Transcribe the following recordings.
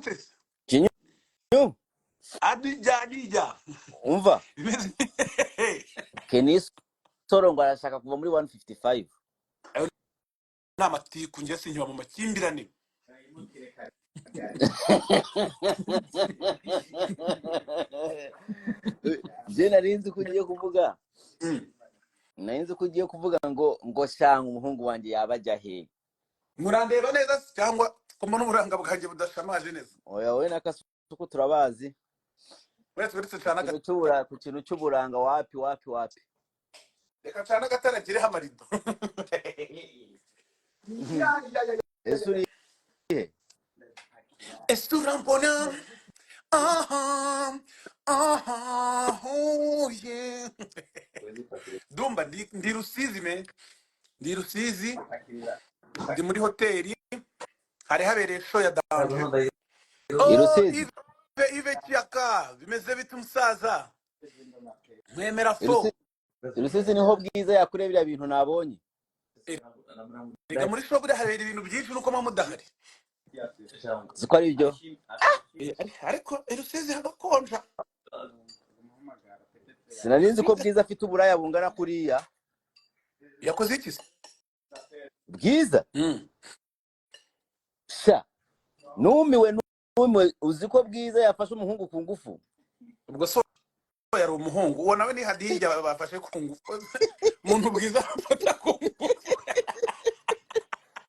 waramutse Kinyu adijya umva Kenis Sorongora arashaka kuva muri 155 n'amatiku nje sinywa mu makimbirane je narinzi kugiye kuvuga narinzi kugiye kuvuga ngo shanga umuhungu wanje yabajya he murandeba neza cyangwa mbona uburanga bwanjye budashamaje neza oya we nakasuko turabazi wese uretse cyane ku kintu cy'uburanga wapi reka cyane gataragire hamarido esuri esturampona oh yeah Dumba ndi Rusizi ndi Rusizi ndi muri hoteli hari habereye show ya danje Rusizi ive cyaka bimeze bita umusaza mwemera fo Rusizi niho bwiza yakurebira ibintu nabonye rega muri show buri habera ibintu byinshi nuko mamudahari ziko ari byo ariko Rusizi hagakonja sinarinzi ko bwiza afite uburaya bungana kuriya yakoze iki bwiza sha numiwe uzi ko bwiza yafashe umuhungu ku ngufu ubwo so yari umuhungu uwo nawe ni hadijya bafashe ku ngufu umuntu bwiza afata ku ngufu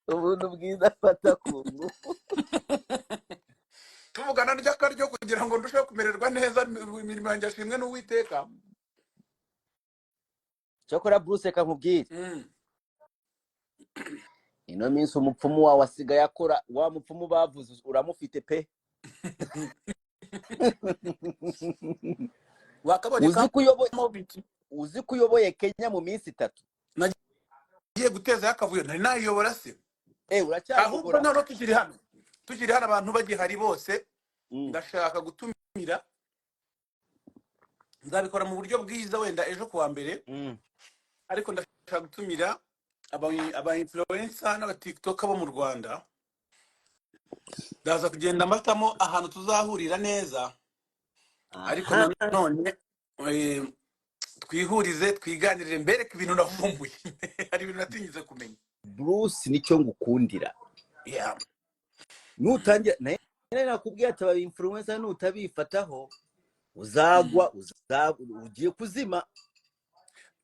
umuntu bwiza afata ku ngufu tuvugana n'akaryo kugira ngo ndusheho kumererwa neza imirimo yanjye ashimwe n'Uwiteka cyokora Bruce kankubwire ino minsi umupfumu wawe asigaye akora wa mupfumu bavuze uramufite pe wakaboneka uzi kuyoboye Kenya mu minsi 3 nagiye guteza yakavuyo nari nayiyobora se uracyakora none tukiri hano abantu bagihari bose ndashaka gutumira nzabikora mu buryo bwiza wenda ejo kuwa mbere ariko ndashaka gutumira aba influencer n'aba TikTok bo mu Rwanda ndaza kugenda mbatamo ahantu tuzahurira neza ariko none twihurize twiganirire mbere ko ibintu navumbuye hari ibintu natinyize kumenya Bruce nicyo ngukundira nutangira nakubwiye ati aba influencer nutabifataho uzagwa ugiye kuzima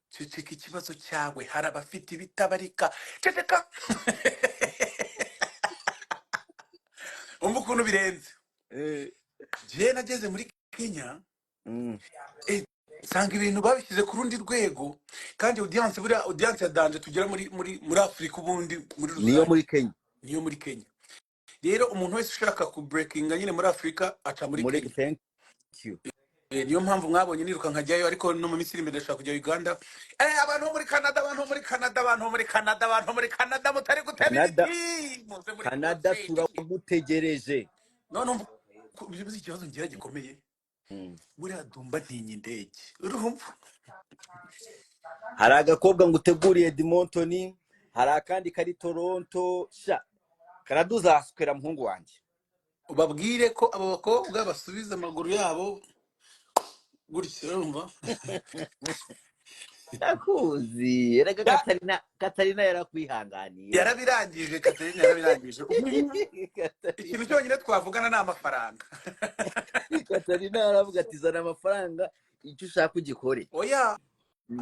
ceceka ikibazo cyawe hari abafite ibitabarika ceceka ukuntu birenze je nageze muri Kenya sanga ibintu babishyize ku rundi rwego kandi audience ya danje tugera muri Afrika ubundi muri rusange niyo muri Kenya rero umuntu wese ushaka ku breakinga nyine muri Afrika aca muri Kenya. Thank you. Niyo mpamvu mwabonye niruka nkajyayo ariko no mu Misiri mbere ndashaka kujya Uganda abantu bo muri Canada mutari gutabiriki Canada turagutegereje none bivuze ikibazo ngira gikomeye buriya Dumba ntinyi indege urumva hari agakobwa nguteguriye Edmonton hari akandi kari Toronto sha karaduzasukera muhungu wanje ubabwire ko abo bakobwa basubiza amaguru yabo gutyo urumva yakuzi erega Katarina yarakwihanganiye yarabirangije Katarina yarabirangije ikintu cyonyine twavugana n'amafaranga Katarina yaravuga ati zana amafaranga icyo ushaka ugikore oya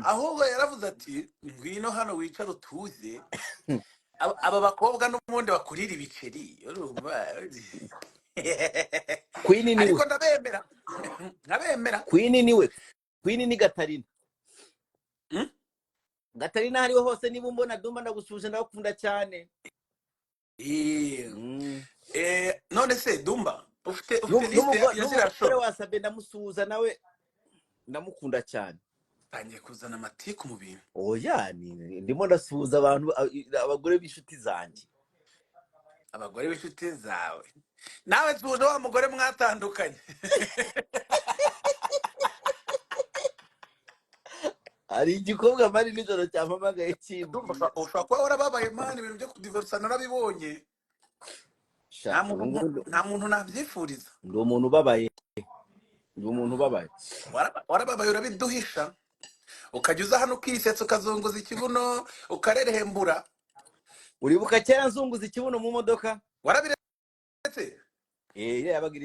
ahubwo yaravuze ati ngwino hano wicara utuze aba bakobwa n'umundi bakurira ibiceri urumva Queen niwe ariko ndabemera Queen ni Katarina Katarina hariho hose niba umbona Dumba ndagusuje ndakunda cyane none se Dumba ufite liste wasabe ndamusuza nawe ndamukunda cyane tangiye kuzana amatiku mu bintu oya ndimo ndasuhuza abantu abagore b'inshuti zanjye abagore b'inshuti zawe nawe tuze wa mugore mwatandukanye hari igikobwa mari nijoro cyamamagaye kintu ushaka kuba warababaye mani ibintu byo kudivorsa narabibonye nta muntu nabyifuriza. Ndi umuntu ubabaye. Warababaye urabiduhisha. Ukajya uza hano ukisetsa ukazunguza ikibuno ukarerembura. Uribuka kera nzunguza ikibuno mu modoka? Warabiretse? Yabaga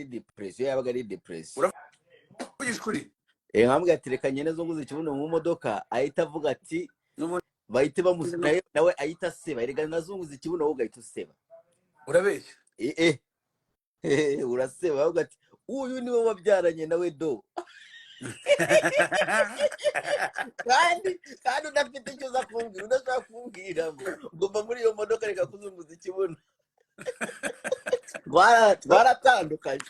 ari depression. Uravugisha ukuri? Nkambwe ati reka nyene nzunguza ikibuno mu modoka, ahita avuga ati bahite bamusnaye nawe ahita seba. Erega nazunguza ikibuno wowe ugahita useba. Urabeshya? Uraseba avuga ati uyu niwe wabyaranye nawe do. kandi udafite icyo uza kumbwira, udashaka kumbwira ngo mba muri iyo modoka reka kuzunguza ikibuno. Twaratandukanye.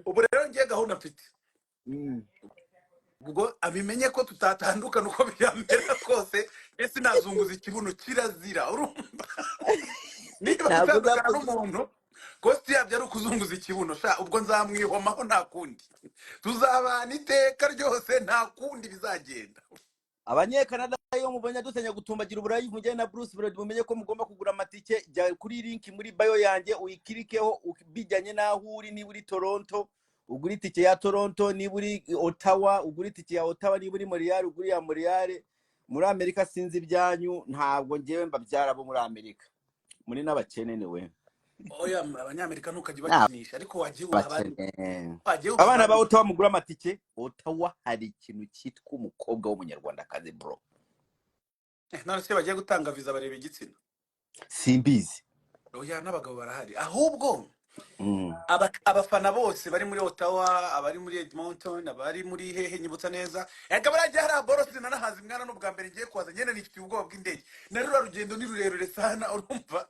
Ubu rero ngiye gahunda mfite. Ubwo abimenye ko tutatandukana uko byambera kose, ese nazunguza ikibuno kirazira. Urumva? Niba tutandukana n'umuntu kosti yabyo ari ukuzunguza ikibuno, ubwo nzamwihomaho nta kundi. Tuzabana iteka ryose nta kundi bizagenda. Abanyekanada yo mubanya dutanya gutumbagira uburayi mujye na Bruce Melodie mumenye ko mugomba kugura amatike. Jya kuri link muri bio yanjye uyikirikeho, bijyanye naho uri. Niba uri Toronto ugura itike ya Toronto, niba uri Ottawa ugura itike ya Ottawa, niba uri Montreal ugura ya Montreal. Muri Amerika sinzi ibyanyu, ntabwo ngewe mbabyara bo muri Amerika, muri n'abakene niwe. Oya abanyamerika ntukajye bakinisha, ariko wagiye abana ba Ottawa mugura amatike. Ottawa hari ikintu cyitwa umukobwa w'umunyarwandakazi bro. None se bagiye gutanga visa bareba igitsina? Simbizi. Oya n'abagabo barahari. Ahubwo abafana bose bari muri Ottawa, abari muri Edmonton, abari muri hehe nyibutsa neza. Ega baragiye hari Borosi nanahazi mwana n'ubwa mbere ngiye kwaza nyene nifitiye ubwoba bw'indege. Narura rugendo ni rurerure sana urumva.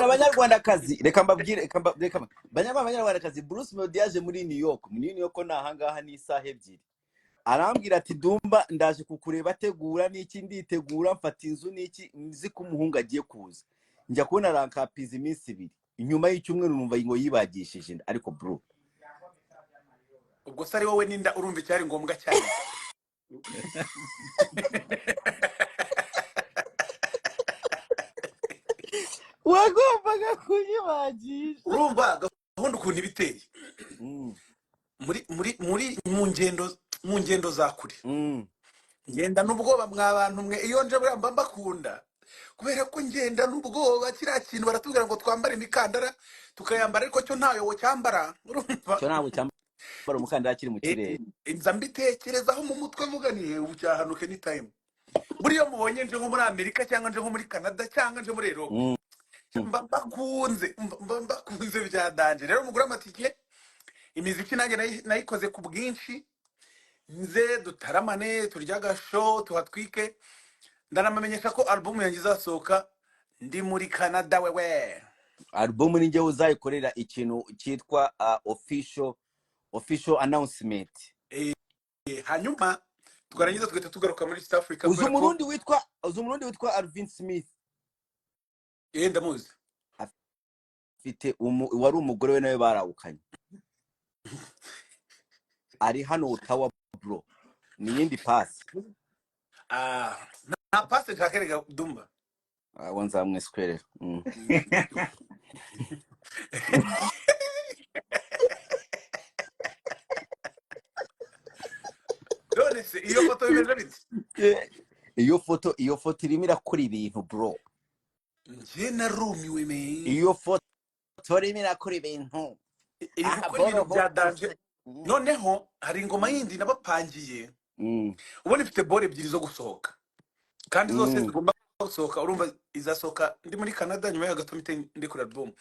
Banyarwandakazi reka mbabwire Banyarwandakazi, Bruce Melodie yaje muri New York nahangaha ni isaha ebyiri. Arambwira ati Dumba ndaje kukureba, tegura n'iki nditegura, mfata inzu n'iki, nzi ko umuhungu agiye kuza. Njya kubona rankapiza iminsi 2. Inyuma y'icyumweru numva ngo yibagishije. Ariko bro, ubwo sari wowe ninda urumva cyari ngombwa cyane. wagombaga kunyibagisha. Urumva gahunda ukuntu ibiteye muri mu ngendo za kure. Ngenda n'ubwoba mwabantu mwe iyo nje buramba mbakunda, kubera ko ngenda n'ubwoba kiriya kintu baratubwira ngo twambare imikandara tukayambara, ariko cyo ntayo wo cyambara. Urumva? Cyo ntawo cyambara umukandara kiri mu kirere. Inza mbitekerezaho mu mutwe muganiye ucyahanuke ni time. Buriyo mubonye nje nko muri Amerika cyangwa nje nko muri Canada cyangwa nje muri Europe, mbakunze bya danje. Rero mugura amatike, imiziki nanjye nayikoze ku bwinshi, nze dutaramane turyaga show tuhatwike. Ndanamenyesha ko album yanjye izasohoka ndi muri Canada. Wewe album ni njye uzayikorera ikintu cyitwa official announcement. Hanyuma twarangiza twita tugaruka muri South Africa. Uzu Murundi witwa Alvin Smith. Ndamuzi. Afite wari umugore we nawe barawukanye. Ari hano Ottawa bro. Ni yindi pass. Na pass ntakerega Dumba. Wanza mweskwere. Donese iyo foto imeze bite? Iyo foto irimo irakora ibintu bro. Nje narumiwe me. Iyo foto irimo irakora ibintu. Iri gukora ibintu bya danje. Noneho hari ingoma yindi nabapangiye. Ubona ifite bore ebyiri zo gusohoka, kandi zose zigomba gusohoka. Urumva izasohoka ndi muri Canada nyuma y'agatumite ndi kuri album.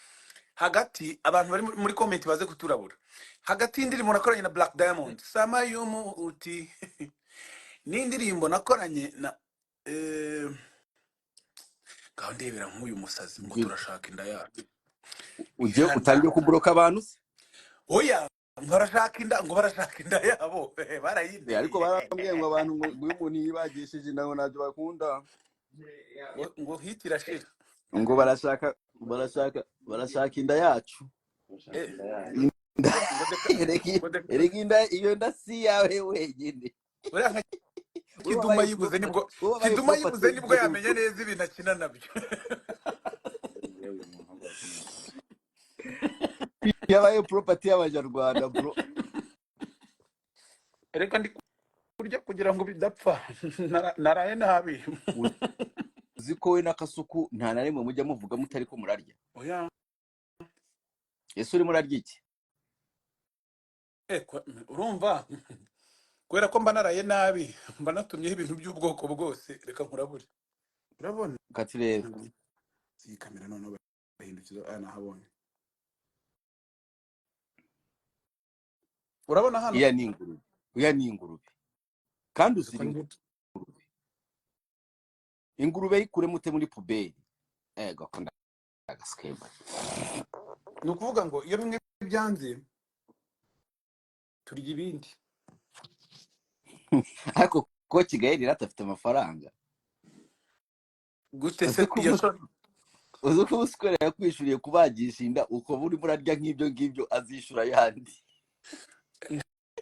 Hagati abantu bari muri comment baze kuturabura, hagati y'indirimbo nakoranye na Black Diamond Sama yumu uti n'indirimbo nakoranye na ndebera nk'uyu musazi ngo turashaka inda yacu. Uje utangiye kuburoka abantu se? Oya barashaka inda yabo barayinde. Ariko barambwiye ngo abantu ngo umuntu yibagishije naho nabyo bakunda ngo hitira shira ngo barashaka inda yacu. Erega iyo nda si yawe wenyine. Kiduma yibuze nibwo yamenye neza ibintu akina nabyo. yabaye property y'abanyarwanda bro. reka ndi kurya kugira ngo bidapfa. Naraye nabi. Uzi ko we n'akasuku nta na rimwe mujya muvuga mutari ko murarya. Oya. Ese uri murarya iki? Urumva kubera ko mba naraye nabi mba natumyeho ibintu by'ubwoko bwose, reka nkurabure. Urabona Kati rero iyi kamera noneho bahindukiza nahabonye. Urabona hano iya ni ingurube kandi uzira ingurube yikure mute muri puberi gakunda agaskeba. ni ukuvuga ngo iyo bimwe byanze turya ibindi. Ariko ko Kigali ratafite amafaranga gute se uzi ko usikorera yakwishuriye kubagisha inda uko buri murarya nk'ibyo ngibyo azishura yandi.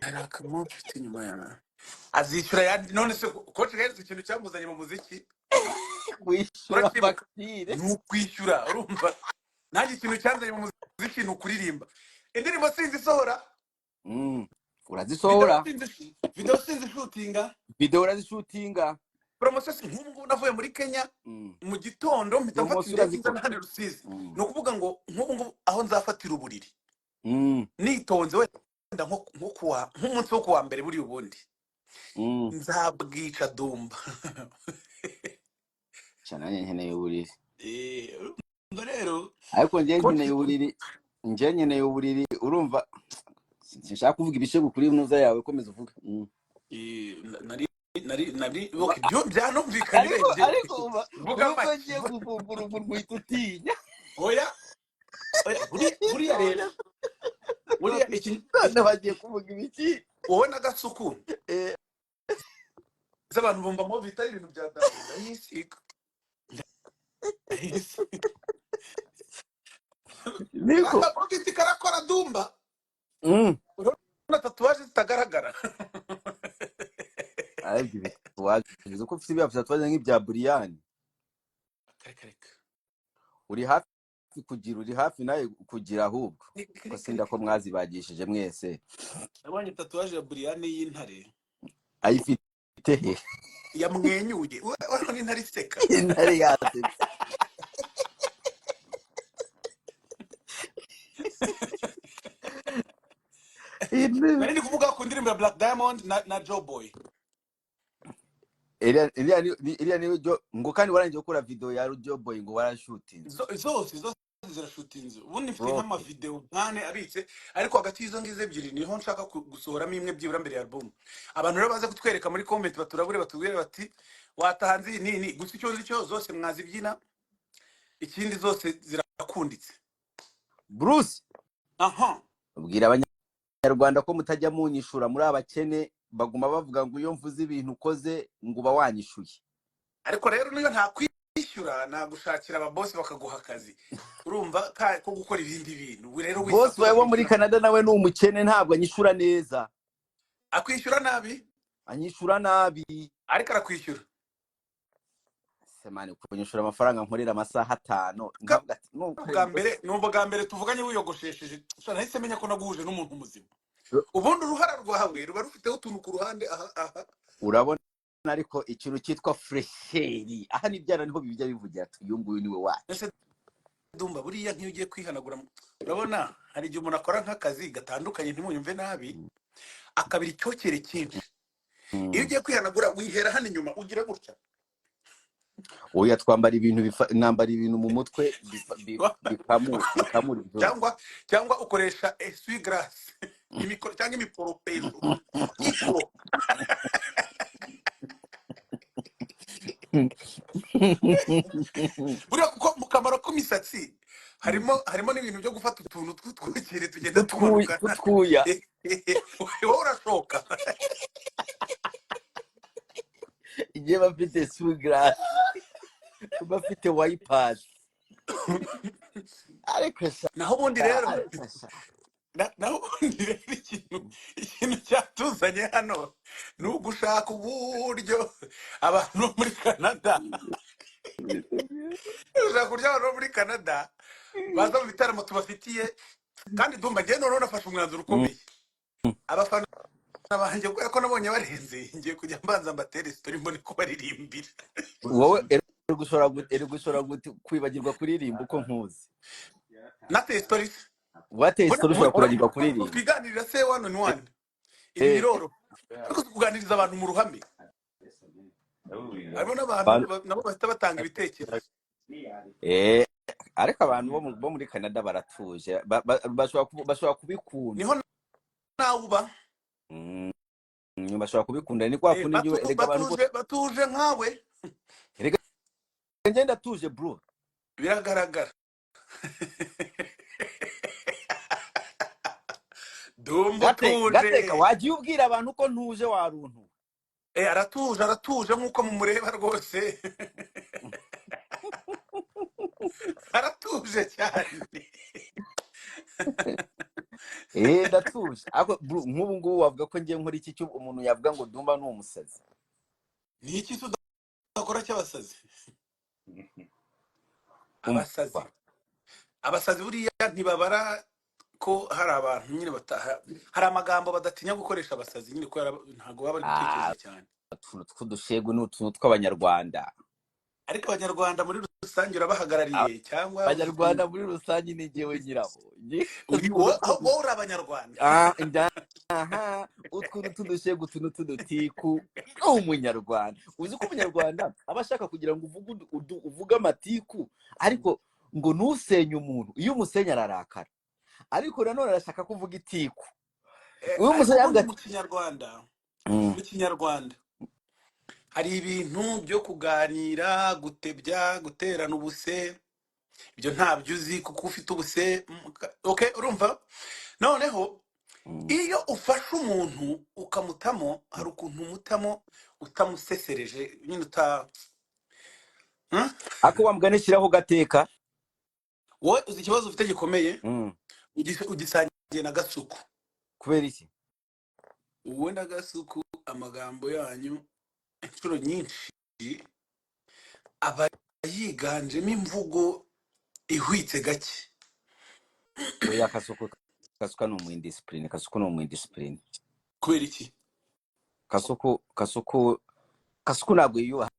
Arakamo mfite nyuma yana azishyura yandi. None se ko Kigali ikintu cyamuzanye mu muziki Kwishura fagitire ni ukwishyura. Urumva nanjye ikintu cyanzanye mu muziki ni ukuririmba. Indirimbo sinzi isohora urazisohora, video sinzi shootinga, video urazishutinga, promotion nk'ubu ngubu navuye muri Kenya mu gitondo mpita mfatira indege hano Rusizi. Ni ukuvuga ngo nk'ubu ngubu aho nzafatira uburiri nitonze wenda nko kuwa nk'umunsi wo kuwa mbere buri ubundi nzabwica Dumba. cyane nkeneye uburiri. Rero ariko nkeneye uburiri urumva sinshaka kuvuga ibishego kuri nuza yawe, komeza uvuga. nari byo byanumvikanye ariko uba ngiye kuvumbura urwita utinya. oya buriya rero buriya iki bagiye kuvuga ibiki wowe n'agasuku z'abantu bumva mo bitari ibintu bya danda yisika niko akiti karakora Dumba na tatuwaje zitagaragara. ariko tatuwaje ko ufite ibya tatuwaje nk'ibya Buriyani. uri hafi nawe kugira ahubwo ko sinda ko mwazibagishije mwese. Nabonye tatuwaje ya Buriyani y'intare ayifite he yamwenyuye. Urabona intare iseka. intare yasetse. nari ndi kuvuga ku ndirimbo ya Black Diamond na Joe Boy. Iriya ni ngo kandi warangiye gukora video ya Joe Boy ngo warashutinze zose zirashutinze. Ubundi mfite nk'ama video nkane abitse, ariko hagati y'izo ngize ebyiri niho nshaka gusohoramo imwe byibura mbere ya album. Abantu rero baza kutwereka muri comment batubwire bati watahanze nini gusa icyo zose mwazibyina, ikindi zose zirakunditse. Bruce ubwira abanyarwanda ko mutajya munyishura muri abakene baguma bavuga ngo iyo mvuze ibintu ukoze ngo uba wanyishuye. Ariko rero niyo nta kwishyura nagushakira ababosi bakaguha akazi. Urumva ko gukora ibindi bintu. Rero boss wawe muri Canada nawe ni umukene ntabwo anyishura neza. Akwishyura nabi? Anyishura nabi. Ariko arakwishyura. Semane kunyishura amafaranga nkorera amasaha 5. Ndavuga ati numva bwa mbere tuvuganye wiyogoshesheje. Nahise menya ko naguhuje n'umuntu muzima. Ubundi uruhara rwawe ruba rufiteho utuntu ku ruhande aha. Urabona ariko ikintu cyitwa fresheri aha nibyana niho bijya bivugira tuyunguye niwe wacu. Dumba buriya nk'iyo ugiye kwihanagura, urabona hari igihe umuntu akora nk'akazi gatandukanye ntimunyumve nabi akabira icyokere cyinshi. Iyo ugiye kwihanagura wihera hano inyuma ugira gutya. Oya twambara ibintu nambara ibintu mu mutwe bikamura cyangwa ukoresha essuie-glace cyangwa imikoropesho. Buriya kuko mu kamaro k'imisatsi harimo n'ibintu byo gufata utuntu tw'utwukire tugenda tumanuka tutwuya. wowe urashoka. igihe bafite essuie-glace bafite wipers. ariko naho ubundi rero ikintu cyatuzanye hano ni ugushaka uburyo abantu muri Canada ushaka kurya abantu muri Canada baza mu bitaramo tubafitiye kandi ndumva ngiye noneho nafashe umwanzuro ukomeye. Abafana banjye kubera ko nabonye barenze, ngiye kujya mbanza mbatere story mbone ko baririmbira. wowe eri gushora kwibagirwa kuririmba uko nkuzi. Nateye story. Wateye story ushobora kwibagirwa kuririmba. Twiganirira se one on one. Ibi biroro. Ariko kuganiriza abantu mu ruhame. Harimo n'abantu nabo bahita batanga ibitekerezo. Ariko abantu bo muri Canada baratuje, bashobora kubikunda. Niho nawe uba. Bashobora kubikunda, ni kwa kundi byo erega abantu batuje nkawe. Erega ngenda tuje bro. Biragaragara. Dumba tuje. Gateka wagiye ubwira abantu ko ntuje waruntu. Aratuje nkuko mumureba rwose. Aratuje cyane. Ndatuje. Ako nk'ubu ngubu wavuga ko ngiye nkora iki cyo umuntu yavuga ngo Dumba ni umusazi. Ni iki tudakora cy'abasazi? Abasazi buriya ntibabara ko hari abantu nyine bataha, hari amagambo badatinya gukoresha abasazi nyine ko ntago baba bari gutekereza cyane. Twudushego n'utuntu tw'abanyarwanda. Ariko abanyarwanda muri rusange urabahagarariye cyangwa abanyarwanda muri rusange ni jewe nyirabo. Wowe abanyarwanda. Utwo tudushego tudutiku umunyarwanda. Uzi ko umunyarwanda abashaka kugira ngo uvuge amatiku, ariko ngo nusenye umuntu, iyo umusenya ararakara. Ariko nanone arashaka kuvuga itiku. Uyu musenya mu Kinyarwanda hari ibintu byo kuganira, gutebya, guterana ubuse, ibyo ntabyo uzi kuko ufite ubuse. Okay, urumva? Noneho iyo ufashe umuntu ukamutamo, hari ukuntu umutamo utamusesereje nyine ako wamganishiraho gateka. Wowe uzi ikibazo ufite gikomeye, ugisangiye na Gasuku. Kubera iki? Uwe na Gasuku amagambo yanyu inshuro nyinshi aba yiganjemo imvugo ihwitse gake. Oya Kasuku ni umwindiscipline. Kasuku ni umwindiscipline. Kubera iki? Kasuku ntabwo yiyubaha.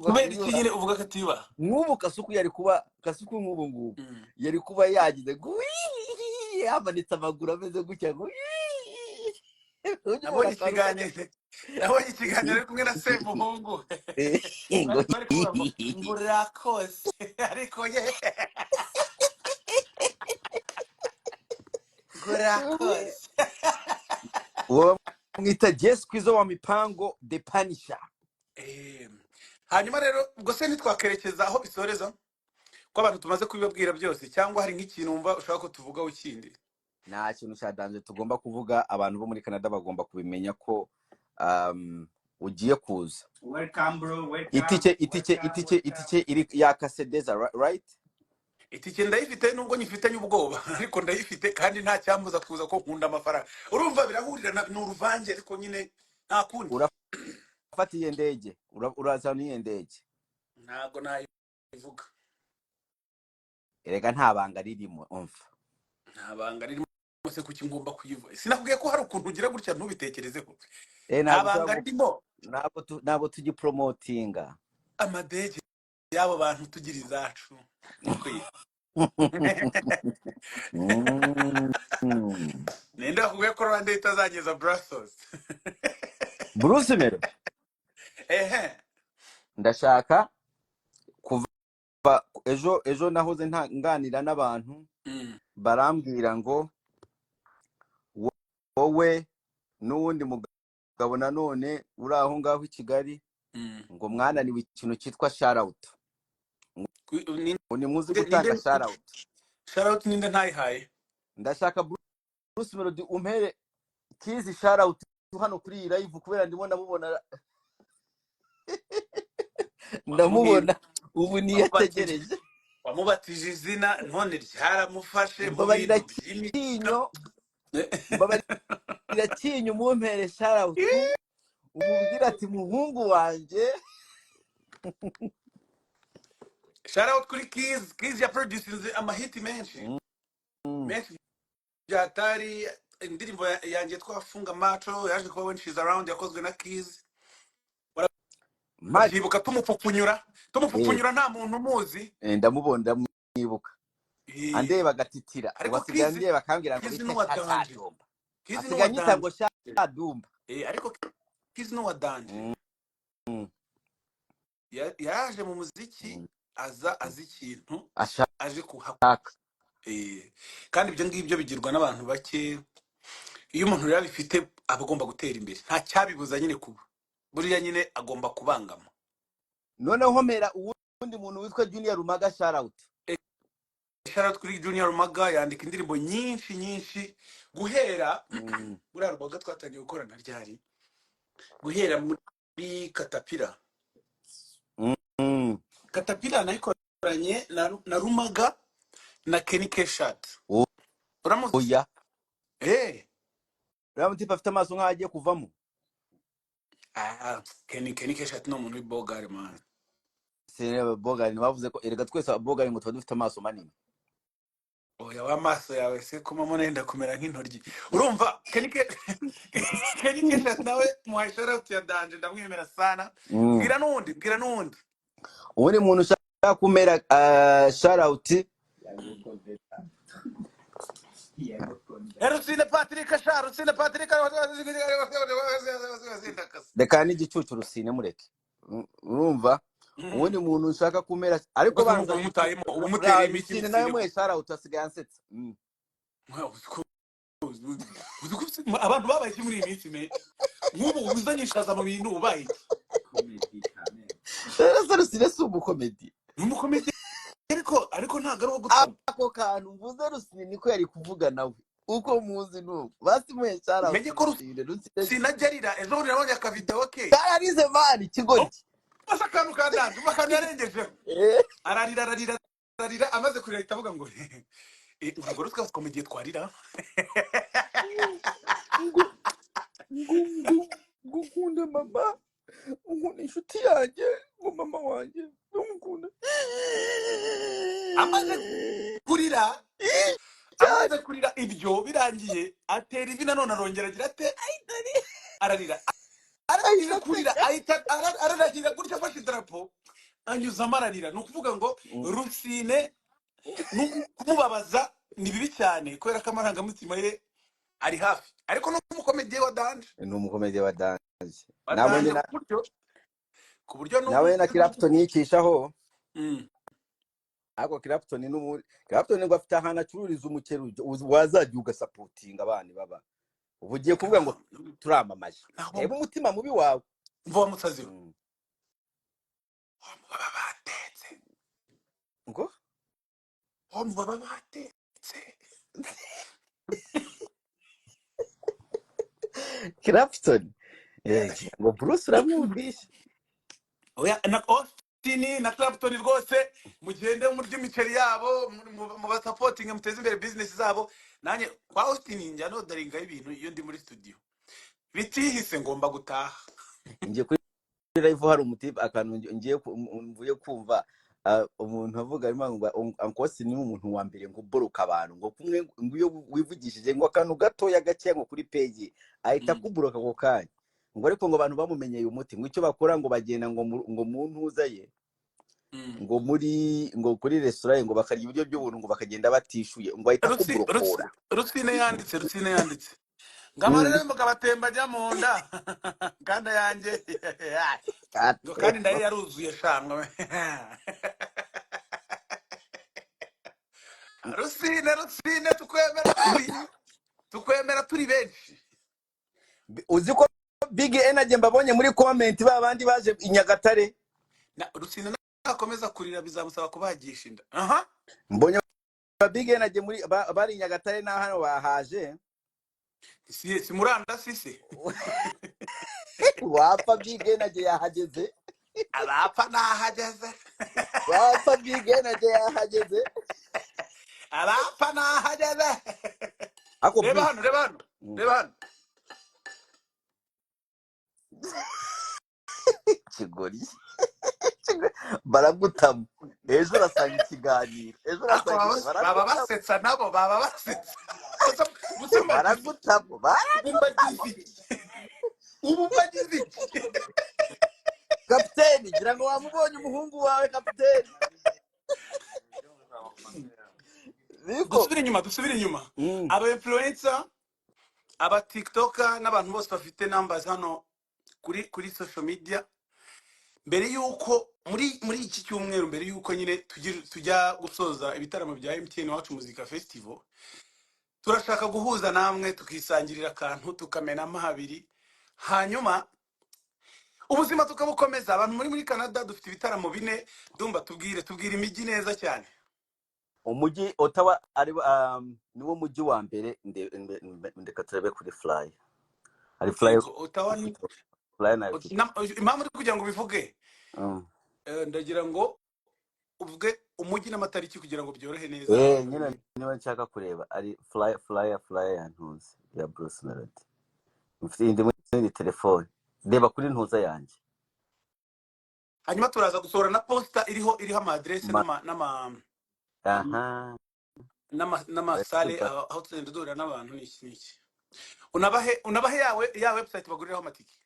Kubera iki nyine uvuga ko atiba? Nk'ubu Kasuku yari kuba ngubu yari kuba yagize yamanitse amaguru ameze gutya ngo nabonye ikiganiro ari kumwe na Semuhungu. Ngo rakose ariko ye Gorakose. Uwo mwita Jess Kwizo wa mipango de Punisher. Hanyuma rero ubwo se nitwakerekeza aho bisoreza ko abantu tumaze kubibabwira byose, cyangwa hari nk'ikintu umva ushaka ko tuvugaho ikindi? Nta kintu cyadanje tugomba kuvuga. Abantu bo muri Canada bagomba kubimenya ko ugiye kuza. Welcome bro, welcome. Itike iri yakase deza, right? Itike ndayifite nubwo nyifitanye ubwoba, ariko ndayifite kandi nta cyambuza kuza ko nkunda amafaranga. Urumva birahurira n'uruvange, ariko nyine nta kundi. Urafatiye ndege, uraza niye ndege. Ntago nayivuga. Erega nta banga ririmo umva. Nta banga ririmo se kuki ngomba kuyivuga. Sinakubwiye ko hari ukuntu ugira gutya ntubitekerezeho. Nta banga ririmo. Nabo tugipromotinga amadege yabo bantu tugira izacu. Nenda kuvuga ko Rwanda itazageza Brussels. Bruce Mero. Ndashaka kuva ejo nahoze nganira n'abantu barambwira ngo wowe n'uwundi mugabo nanone uri aho ngaho i Kigali ngo mwananiwe ikintu cyitwa Shoutout. Ni muzi gutanga Shoutout. Shoutout ninde ntayihaye? Ndashaka Bruce Melodie umpere kizi Shoutout hano kuri iyi live kubera ndimo ndamubona ubu niyategereje. Wamubatije izina none ryaramufashe mu bintu by'imikino. Birakinyo mumpere Shoutout umubwira ati muhungu wanje. shout out kuri Keys ya produces amahiti menshi menshi byatari. Indirimbo yanjye twafunga macho yaje kuba when she's around yakozwe na Keys. Byibuka tumupfupunyura nta muntu umuzi. Ndamubonda mwibuka andeba gatitira ariko ubasigaye ndeba bakambwira ngo bite Dumba asigaye nyita ngo Dumba ariko Keys no wadanje yaje mu muziki azi ikintu aje kuhaka kandi ibyo ngibyo bigirwa n'abantu bake. Iyo umuntu rero bifite abagomba gutera imbere nta cyabibuza nyine kuba buriya nyine agomba kubangama. noneho mera uwundi muntu witwa Junior Rumaga Shoutout kuri Junior Rumaga yandika indirimbo nyinshi guhera muri Rumaga twatangiye gukorana ryari guhera muri Katapira nayikoranye na Rumaga na Kenny Keshat. Uramuzi? Oya uramuti afite amaso nk'agiye kuvamo. Kenny Keshat no umuntu w'ibogari man. Bogari bavuze ko erega twese abogari ngo tuba dufite amaso manini. Oya w'amaso yawe se kumamo nenda kumera nk'intoryi. Urumva Kenny Keshat nawe muhashara uti ya danje ndamwemera sana. Bwira nundi ubundi muntu ushaka kumera Shoutout Rusine Patrick reka n'igicucu Rusine mureke urumva ubundi muntu ushaka kumera ariko banza umutera imiki Rusine nawe mwe Shoutout asigaye ansetsa abantu babaye iki muri iyi minsi me nk'ubu uzanyishaza mu bintu ubaye Rusine si umukomedi ariko ntago ari uwo gutuma ako kantu mvuze Rusine niko yari kuvuga nawe uko muzi nuko basi mwe Shoutout menye ko sinagerira ejo bundi nabonye akavideo ke yarize mani kigori basa kantu kadanje bakanu yarengeje ararira amaze kurira itavuga ngo ngo rusika komediye twarira ngukunda mama umuntu inshuti yanjye ngo mama wanjye umukunda amaze kurira ibyo birangiye atera ivi nanone arongera agira ate ararira kurira ararira gutya afashe idarapo anyuza amararira ni ukuvuga ngo Rusine kumubabaza ni bibi cyane kubera ko amarangamutima ye ari hafi ariko no umukomediye wa danje nabonye ku buryo nawe na Clapton yikishaho ako Clapton ngo afite ahantu acururiza umukero wazajya ugasapotinga abana baba ubugiye kuvuga ngo turamamaje reba umutima mubi wawe mva mutsaziwe baba batetse ngo baba batetse Clapton ngo Bruce uramwumvisha oya na Austin na Clapton rwose mugende mu ry'imiceri yabo mu basupporting muteze imbere business zabo nanye kwa Austin njya no daringa ibintu iyo ndi muri studio bitihise ngomba gutaha ngiye kuri live hari umutipe akantu ngiye mvuye kumva umuntu avuga ngo Austin ni umuntu wa mbere ngo boroka abantu ngo kumwe ngo iyo wivugishije ngo akantu gatoya gake ngo kuri page ahita kuboroka ako kanya ngo ariko ngo abantu bamumenyeye umuti ngo icyo bakora ngo bagenda ngo muntu uzaye ngo ngo kuri restaurant ngo bakarya ibiryo by'ubuntu ngo bakagenda batishuye ngo ahita kuburokora Rusine yanditse ngamarere mugabo atemba ajya mu nda kandi yanjye kandi ndaye yaruzuye shanga Rusine tukwemera turi benshi uzi ko Big Energy mbabonye muri comment babandi baje inyagatare na Rusine nakomeza kurira bizamusaba kubagisha inda mbonye Big Energy muri bari inyagatare na hano bahaje si muranda sise wapfa Big Energy yahageze abapfa nahageze wapfa Big Energy yahageze abapfa nahageze ako reba hano kigori baragutamo ejo urasanga ikiganiro ejo ako urasanga baba basetsa nabo baba basetsa gusa mbagize baragutamo ubu mbagize iki ubu mbagize iki kapiteni ngira ngo wamubonye umuhungu wawe kapiteni niko dusubire inyuma aba influencer aba tiktoker n'abantu bose bafite numbers hano kuri social media mbere yuko muri iki cyumweru mbere yuko nyine tujya gusoza ibitaramo bya MTN Wacu Muzika Festival turashaka guhuza namwe tukisangirira akantu tukamenamo habiri hanyuma ubuzima tukabukomeza abantu muri Canada dufite ibitaramo bine dumba tubwire imijyi neza cyane umujyi Ottawa ari niwo mujyi wa mbere ndeka turebe kuri fly ari fly Ottawa ni fly na impamvu uri kugira ngo bivuge ndagira ngo uvuge umujyi n'amatariki kugira ngo byorohe neza nyine niba nshaka kureba ari fly yantuze ya Bruce Melodie mfite indi muri telefone reba kuri ntuza yanjye hanyuma turaza gusohora na posta iriho ama address n'ama sale aho tugenda duhura n'abantu n'iki unabahe ya website baguriraho amatiki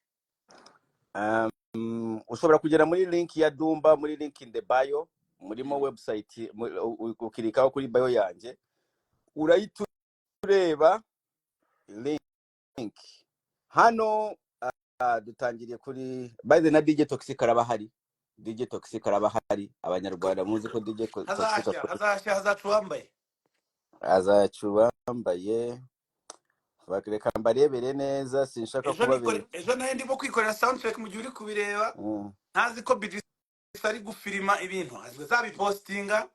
ushobora kugera muri link ya DUMBA muri link in the bio murimo website ukirikaho kuri bio yanjye urayitureba link hano dutangiriye kuri by the na DJ Toxic arabahari DJ Toxic arabahari abanyarwanda muzi ko DJ Toxic azacubambaye bakreka mbarebere neza sinshaka kubabera ejo nahe ndimo kwikorera soundtrack mu gihe uri kubireba ntazi ko bidisi ari gufirima ibintu azabipostinga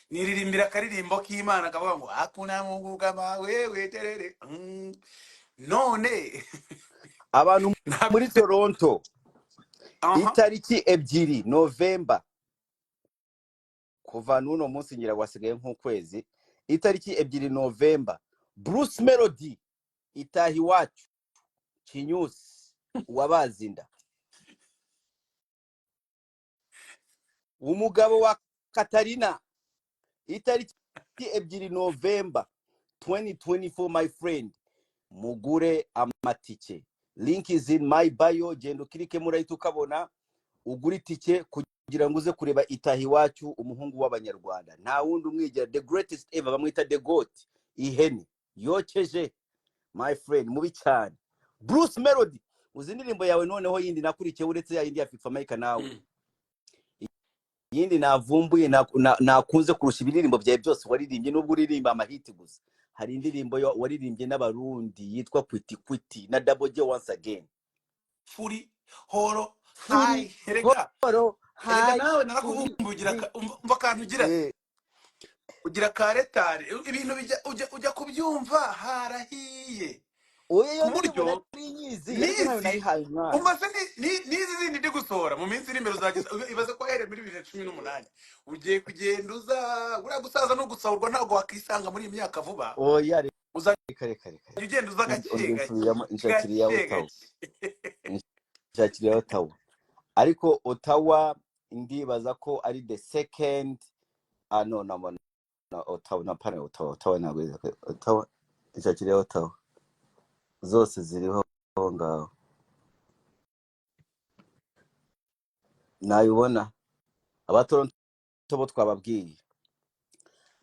niririmbira akaririmbo k'Imana akavuga ngo hakuna Mungu kama wewe terere none abantu muri Toronto itariki 2 November kuva nuno munsi ngira wasigaye nk'ukwezi itariki 2 November Bruce Melodie itahi wacu Kinyusi wabazinda umugabo wa Katarina itariki 2 November 2024 my friend mugure amatike link is in my bio gendo kirike murahita ukabona ugura itike kugira ngo uze kureba itahi wacu umuhungu w'abanyarwanda nta wundi umwigira the greatest ever bamwita the goat ihene yokeje my friend mubi cyane Bruce Melodie uzi indirimbo yawe noneho yindi nakurikiye uretse ya yindi ya FIFA Mike nawe yindi navumbuye nakunze kurusha ibiririmbo byawe byose waririmbye nubwo uririmba amahiti gusa hari indirimbo waririmbye n'abarundi yitwa kwiti na Double J once again furi horo hi herega nawe narakuvumbugira umva kantu ugira karetare ibintu ujya kubyumva harahiye oya buryo nizi umaze nizi zindi ndi gusohora mu minsi iri imbere uzageza ibaze ko ahere muri 2018 ugiye kugenda uriya gusaza no gusahurwa ntabwo wakisanga muri iyi myaka vuba oya kare ugenda uza gake nshakiriye Ottawa ariko Ottawa ndibaza ko ari the second no Ottawa na pane Ottawa nagweza Ottawa nshakiriye Ottawa zose ziriho ngaho nayibona abatoronto bo twababwiye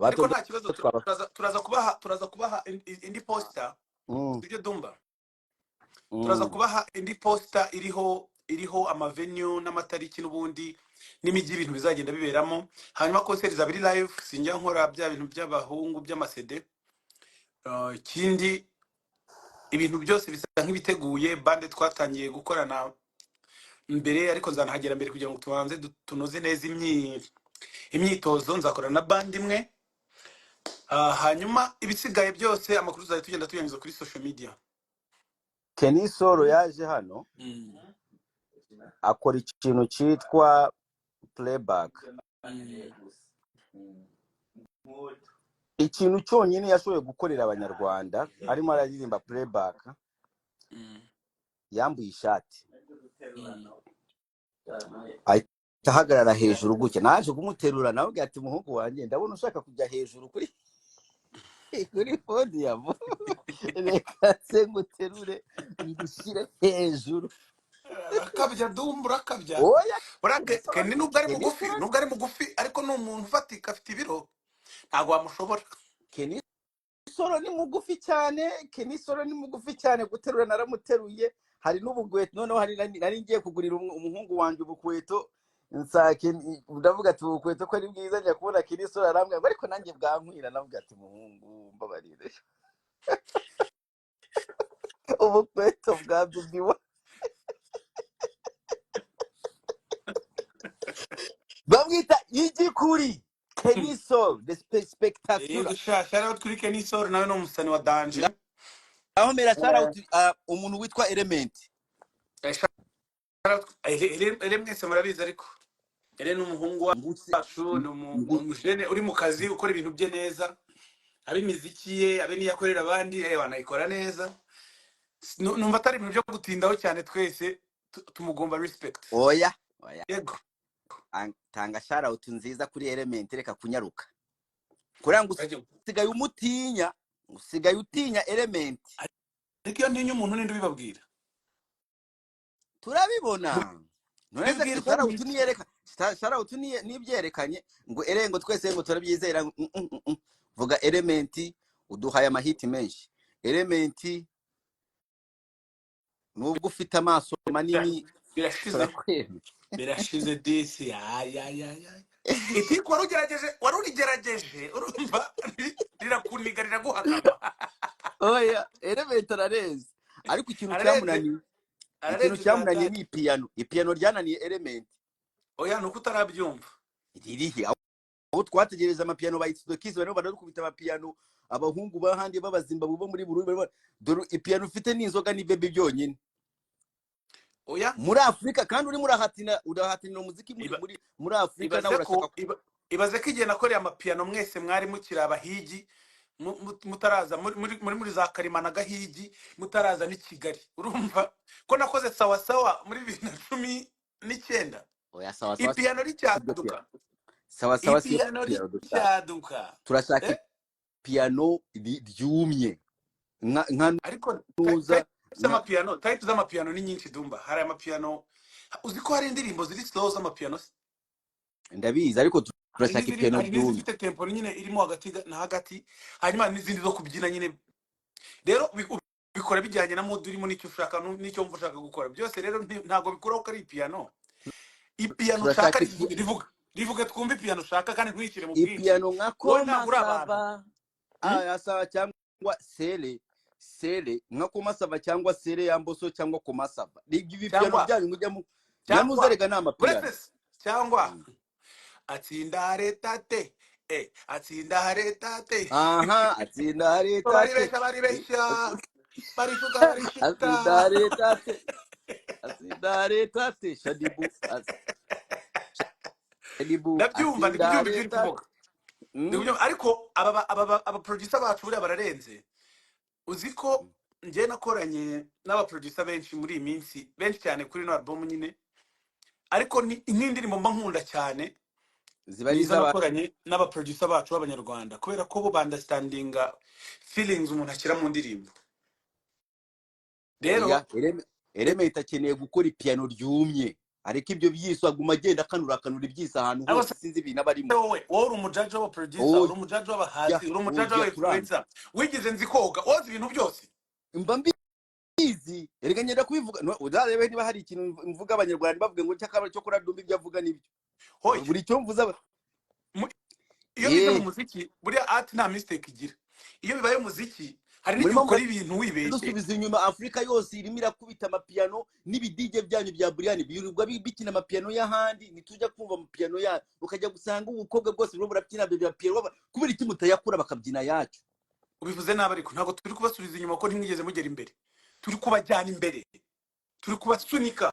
ariko nta kibazo turaza kubaha indi poster ibyo dumba turaza kubaha indi poster iriho amavenue n'amatariki n'ubundi n'imijyi ibintu bizagenda biberamo hanyuma concert zabiri live sinjya nkora bya bintu by'abahungu by'amasede kindi ibintu byose bisa nk'ibiteguye bande twatangiye gukorana mbere ariko nzanahagera mbere kugira ngo tubanze tunoze neza imyitozo nzakorana na bande imwe hanyuma ibisigaye byose amakuru zawe tugenda tuyangiza kuri social media Kenisoro yaje hano akora ikintu cyitwa playback ikintu cyonyine yashoboye gukorera abanyarwanda arimo araririmba playback yambuye ishati tahagarara hejuru gutya naje kumuterura nawe ati muhungu wanjye ndabona ushaka kujya hejuru kuri podium reka se nguterure ngushyire hejuru Arakabya dumba urakabya. oya Kenny nubwo ari mugufi ariko ni umuntu ufatika afite ibiro ntabwo wamushobora. Kenny Solo ni mugufi cyane guterura naramuteruye hari n'ubugweto noneho hari nari ngiye kugurira umuhungu wanjye ubukweto nsake ndavuga ati ubukweto ko ari bwiza njya kubona Kenny Solo arambwira ngo ariko nanjye bwankwira navuga ati muhungu mbabarire ubukweto bwa Dubiwa bamwita igikuri Kenny Solo the spectacular Shout kuri Kenny Solo nawe no umusani wa Danger. aho mera shout umuntu witwa Element Ere mwese murabizi ariko ere n'umuhungu wacu n'umujene uri mu kazi ukora ibintu bye neza ab'imiziki ye abe niyakorera abandi banayikora neza numva atari ibintu byo gutindaho cyane twese tumugomba respect. oya Yego tanga shout nziza kuri Element reka kunyaruka kuranga usigaye utinya Element ariko iyo ntinya umuntu ninde ubibabwira turabibona nonese shout nibyerekanye ngo erengo twese ngo turabyizera vuga Element uduhaye amahiti menshi Element nubwo ufite amaso manini birashize disi Itiku warugerageje urumva rirakuniga riraguhakama. oya Element arareze ariko ikintu cyamunaniye ni ipiyano ryananiye Element oya nuko utarabyumva ririhe aho twategereza amapiyano bayitsudokize bano badukubita amapiyano abahungu bahandi babazimba bo muri Burundi dore ipiyano ufite n'inzoga ni bebe byonyine oya muri Afrika kandi uri urahatina umuziki muri Afrika nawe urashaka ibaze ko igihe nakoreye amapiyano mwese mwari mukiri abahigi mutaraza muri za Karimana Gahigi mutaraza ni Kigali urumva ko nakoze sawa muri 2019 oya sawa ipiyano ricyaduka ipiyano ricyaduka turashaka piano ryumye ariko nuza type z'amapiyano ni nyinshi dumba hari amapiyano uzi ko hari indirimbo ziri slow z'amapiyano ndabizi ariko turashaka ipiyano ryumye zifite tempo nyine irimo hagati hanyuma n'izindi zo kubyina nyine rero bikora bijyanye na mood urimo n'icyo ushaka n'icyo mva ushaka gukora byose rero ntago bikuraho ko ari ipiyano ushaka rivuga twumve ipiyano ushaka kandi ntwishyire mu bwinshi ipiyano nka Komasava asaba cyangwa sele nka Komasava cyangwa sele yamboso cyangwa Komasava ibi piyano byanyu mujya namuzerega nama piyano cyangwa atsinda leta te atsinda leta te atsinda leta te barishuka atsinda leta te Shadibu ndabyumva ndikuvuga ariko aba producer bacu buri bararenze uzi ko ngiye nakoranye n'aba producer benshi muri iyi minsi benshi cyane kuri no album nyine ariko n'indirimbo mba nkunda cyane ziba nakoranye n'aba producer bacu b'abanyarwanda kubera ko bo understandinga feelings umuntu ashyira mu ndirimbo rero Element akeneye gukora ipiyano ryumye ariko ibyo byiswa aguma agenda akanura ibyisa ahantu hose sinzi ibintu abarimo wowe uri umujaji w'aba producer uri umujaji w'abahanzi uri umujaji w'abainfluencer wigize nzi koga woza ibintu byose mba mbizi erega ngenda kubivuga uzarebe niba hari ikintu mvuga abanyarwanda bavuga ngo cyakaba cyo kora Dumba ibyo avuga nibyo buri cyo mvuza iyo bize mu muziki buri art nta mistake igira iyo bibaye umuziki hari n'igihe ukora ibintu wibeshye dusubiza inyuma Afrika yose irimo irakubita amapiyano n'ibidije byanyu bya Brian birirwa bikina amapiyano y'ahandi nitujya kumva amapiyano ya ukajya gusanga ubukobwa bwose bwo burabyina bya piyano kubera iki mutayakura bakabyina yacu ubivuze nabi ariko ntago turi kubasubiza inyuma ko ntimwigeze mugera imbere turi kubajyana imbere turi kubasunika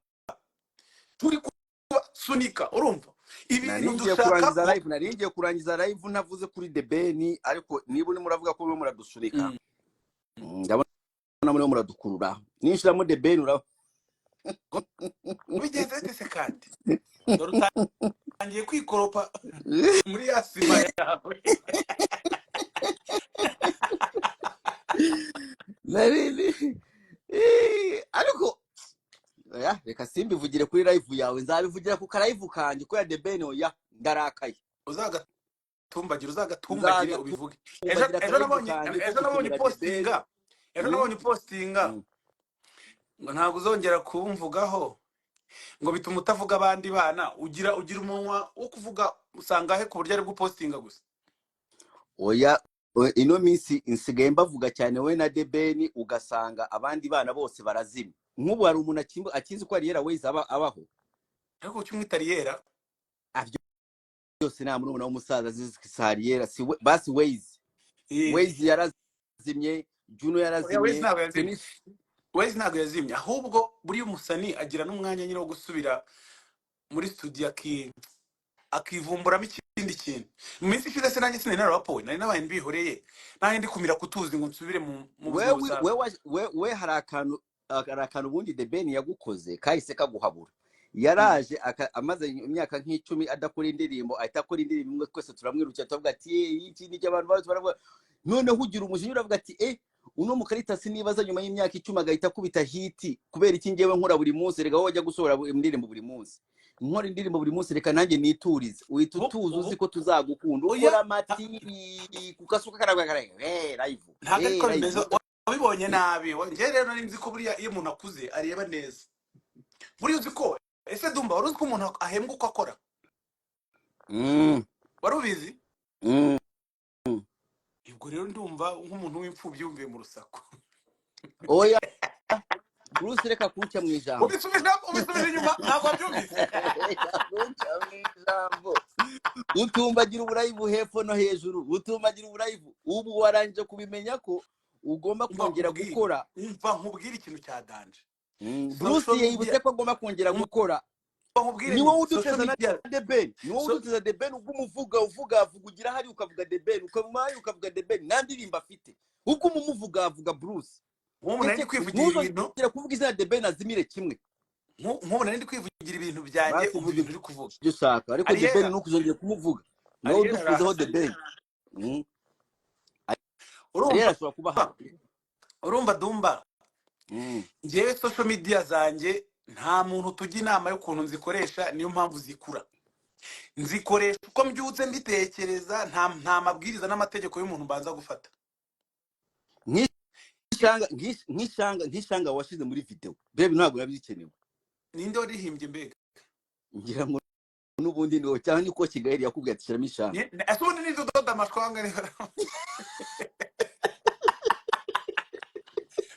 urumva ibintu dushaka naringiye kurangiza live ntavuze kuri The Ben ariko niba urimo uravuga ko muradusunika ndabona muri muradukurura ninshiramo The Ben uraho bigenze se kandi dore utangiye kwikoropa muri ya sima yawe. ariko reka simbivugire kuri live yawe, nzabivugira ku live kanje ko ya The Ben. Oya ndarakaye. Uzagatumbagire ubivuge. Ejo nabonye postinga. Ntabwo uzongera kumvugaho ngo bituma utavuga abandi bana, ugira umunwa wo kuvuga usanga he ku buryo ari bwo postinga gusa. Oya ino minsi insigaye mbavuga cyane we na The Ben, ugasanga abandi bana bose barazimye. Nk'ubu hari umuntu akizi ko ari yera wese abaho, ariko cyumwitariyera byose nta muntu w'umusaza azizi Sariyera basi Waze yarazimye, Juno yarazimye. Waze ntabwo yazimye, ahubwo buri umusani agira n'umwanya nyine wo gusubira muri studio akivumburamo ikindi kintu. Mu minsi ishize se nanjye sinari narapowe, nari nabaye mbihoreye nanjye ndi kumira kutuzi ngo nsubire mu buzima busanzwe. we hari akantu ubundi The Ben yagukoze kahise kaguhabura. Yaraje amaze imyaka nk'icumi adakora indirimbo, ahita akora indirimbo imwe, twese turamwirukira tuvuga ati iki ni cy'abantu bose baravuga. Noneho ugira umujinya uravuga ati uno mukarita sinibaza nyuma y'imyaka 10 agahita kubita hiti kubera iki ngewe nkora buri munsi, rega wajya gusohora indirimbo buri munsi. Nkora indirimbo buri munsi, reka nanjye niturize. Uhita utuza uzi ko tuzagukunda, ukora amati kukasuka karagara live. Ntabwo neza wabibonye nabi. Nge rero nari nzi ko buriya iyo umuntu akuze areba neza. Buriya uzi ko ese Dumba wari uzi ko umuntu ahembwa uko akora? Wari ubizi? Ibwo rero ndumva nk'umuntu w'imfubyi yumviye mu rusaku. Oya Bruce, reka kucya mu ijambo. Ubisubije inyuma ntabwo wabyumvise. Kucya mu ijambo. Utumbagira uburayivu hepfo no hejuru, utumbagira uburayivu. Ubu waranje kubimenya ko ugomba kongera gukora. Umva nkubwira ikintu cya danje. Bruce yibutse ko agomba kongera gukora. Ni wowe uduteza na The Ben. Ni wowe uduteza The Ben, ubwo uvuga ugira hari ukavuga The Ben, ukavuga The Ben nandirimba afite. Ubwo umuvuga avuga Bruce. Nk'ubu nari kwivugira ibintu. Ngira kuvuga izina The Ben azimire kimwe. Nk'ubu nari kwivugira ibintu byanjye, umva ibintu uri kuvuga. Ushaka ariko The Ben nukuzongera kumuvuga. Ni wowe udufuzeho The Ben. Urumva kuba hafi. Urumva Dumba. Ngewe social media zanjye nta muntu tujya inama y'ukuntu nzikoresha, niyo mpamvu zikura. Nzikoresha uko mbyutse mbitekereza, nta mabwiriza n'amategeko y'umuntu mbanza gufata. Nk'ishanga washize muri video. Baby ntabwo yabikenewe. Ninde warihimbye mbega? Ngira ngo n'ubundi ngo cyane niko Kigali yakubwiye ati shyiramo ishanga. Ese ubundi nizo doda amashwanga rero.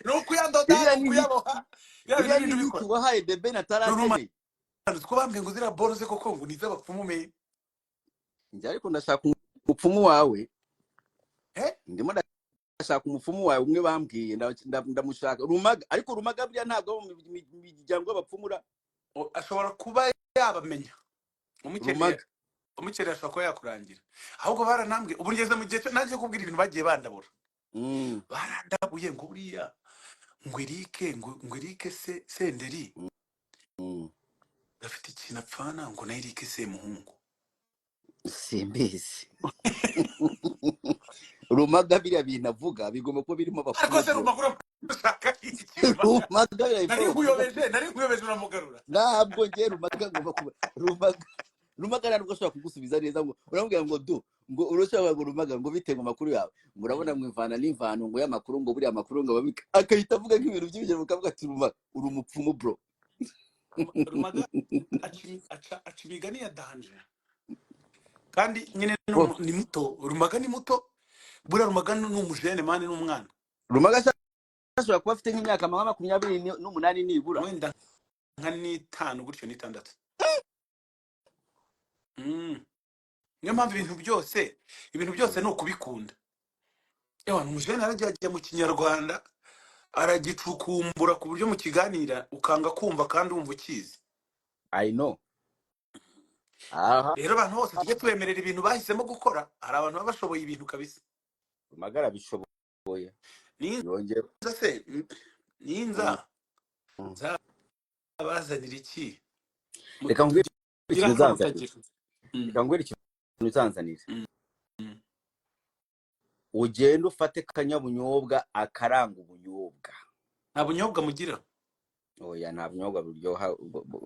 Nuko yandoda kuyaboha. Ya ni ibintu wahaye The Ben atarakeneye. Ko bambwiye ngo zira bonus koko ngo niza bapfumu me. Njye ariko ndashaka umupfumu wawe. Ndimo ndashaka umupfumu wawe umwe bambwiye, ndamushaka Rumaga, ariko Rumaga bya ntabwo mu miryango y'abapfumura. Ashobora kuba yabamenya. Umukere ashobora kuba yakurangira. Ahubwo baranambwe ubu ngeze mu gihe cyo naje kubwira ibintu bagiye bandabura. Barandabuye ngo buriya ngo Eric Senderi gafite ikintu apfana ngo na Eric Semuhungu. Simbizi. Rumaga biriya bintu avuga bigomba kuba birimo abapfumu. Ariko se Rumaga ushaka iki? Rumaga nari nkuyobeje uramugarura. Ntabwo ngiye Rumaga ngomba kuba Rumaga ntabwo ashobora kugusubiza neza ngo urambwira ngo urashobora ngo Rumaga ngo bite ngo makuru yawe ngo urabona mwivana n'imvano ngo y'amakuru ngo buriya makuru ngo babika akahita avuga nk'ibintu by'ibyo mukavuga ati Rumaga uri umupfumu bro. Rumaga acimigani ya danje kandi nyine ni muto. Rumaga ni muto, buriya Rumaga ni umujene mane n'umwana. Rumaga ashobora kuba afite nk'imyaka 28 nibura, wenda nka 5 gutyo 6. Niyo mpamvu ibintu byose ni ukubikunda. Yewe umujene arajya mu Kinyarwanda aragicukumbura ku buryo mu kiganira ukanga kumva kandi wumva ukizi. I know. Rero abantu bose tujye twemerera ibintu bahisemo gukora. Hari abantu baba bashoboye ibintu kabisa. Magara bishoboye. Ninza se ninza bazanira iki? Reka ngwe ikintu zanzanira. Ikangwira ikintu zanzanira. Ugenda ufate kanyabunyobwa akaranga ubunyobwa. Nta bunyobwa mugira? Oya, nta bunyobwa buryoha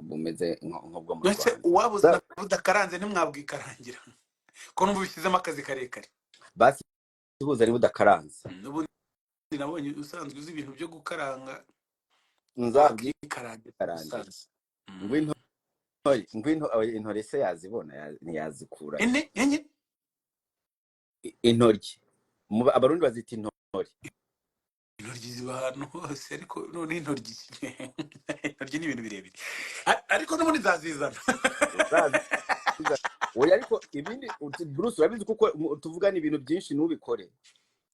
bumeze nk'ubwo mu Ndetse Rwanda. uwabuze budakaranze ntimwabwikarangira ko numva bishyizemo akazi karekare. Basi tubuze ari budakaranze. N'ubundi nabonye usanzwe uzi ibintu byo gukaranga. Nzabwikarangira. Ngwino intore se yazibona ntiyazikura. Enye intoryi. Abarundi bazita intore. Intoryi ziba ahantu hose, ariko none intoryi ni ibintu birebire, ariko n'ubundi nzazizana. Oya, ariko ibindi Bruce urabizi kuko tuvugana ibintu byinshi nubikore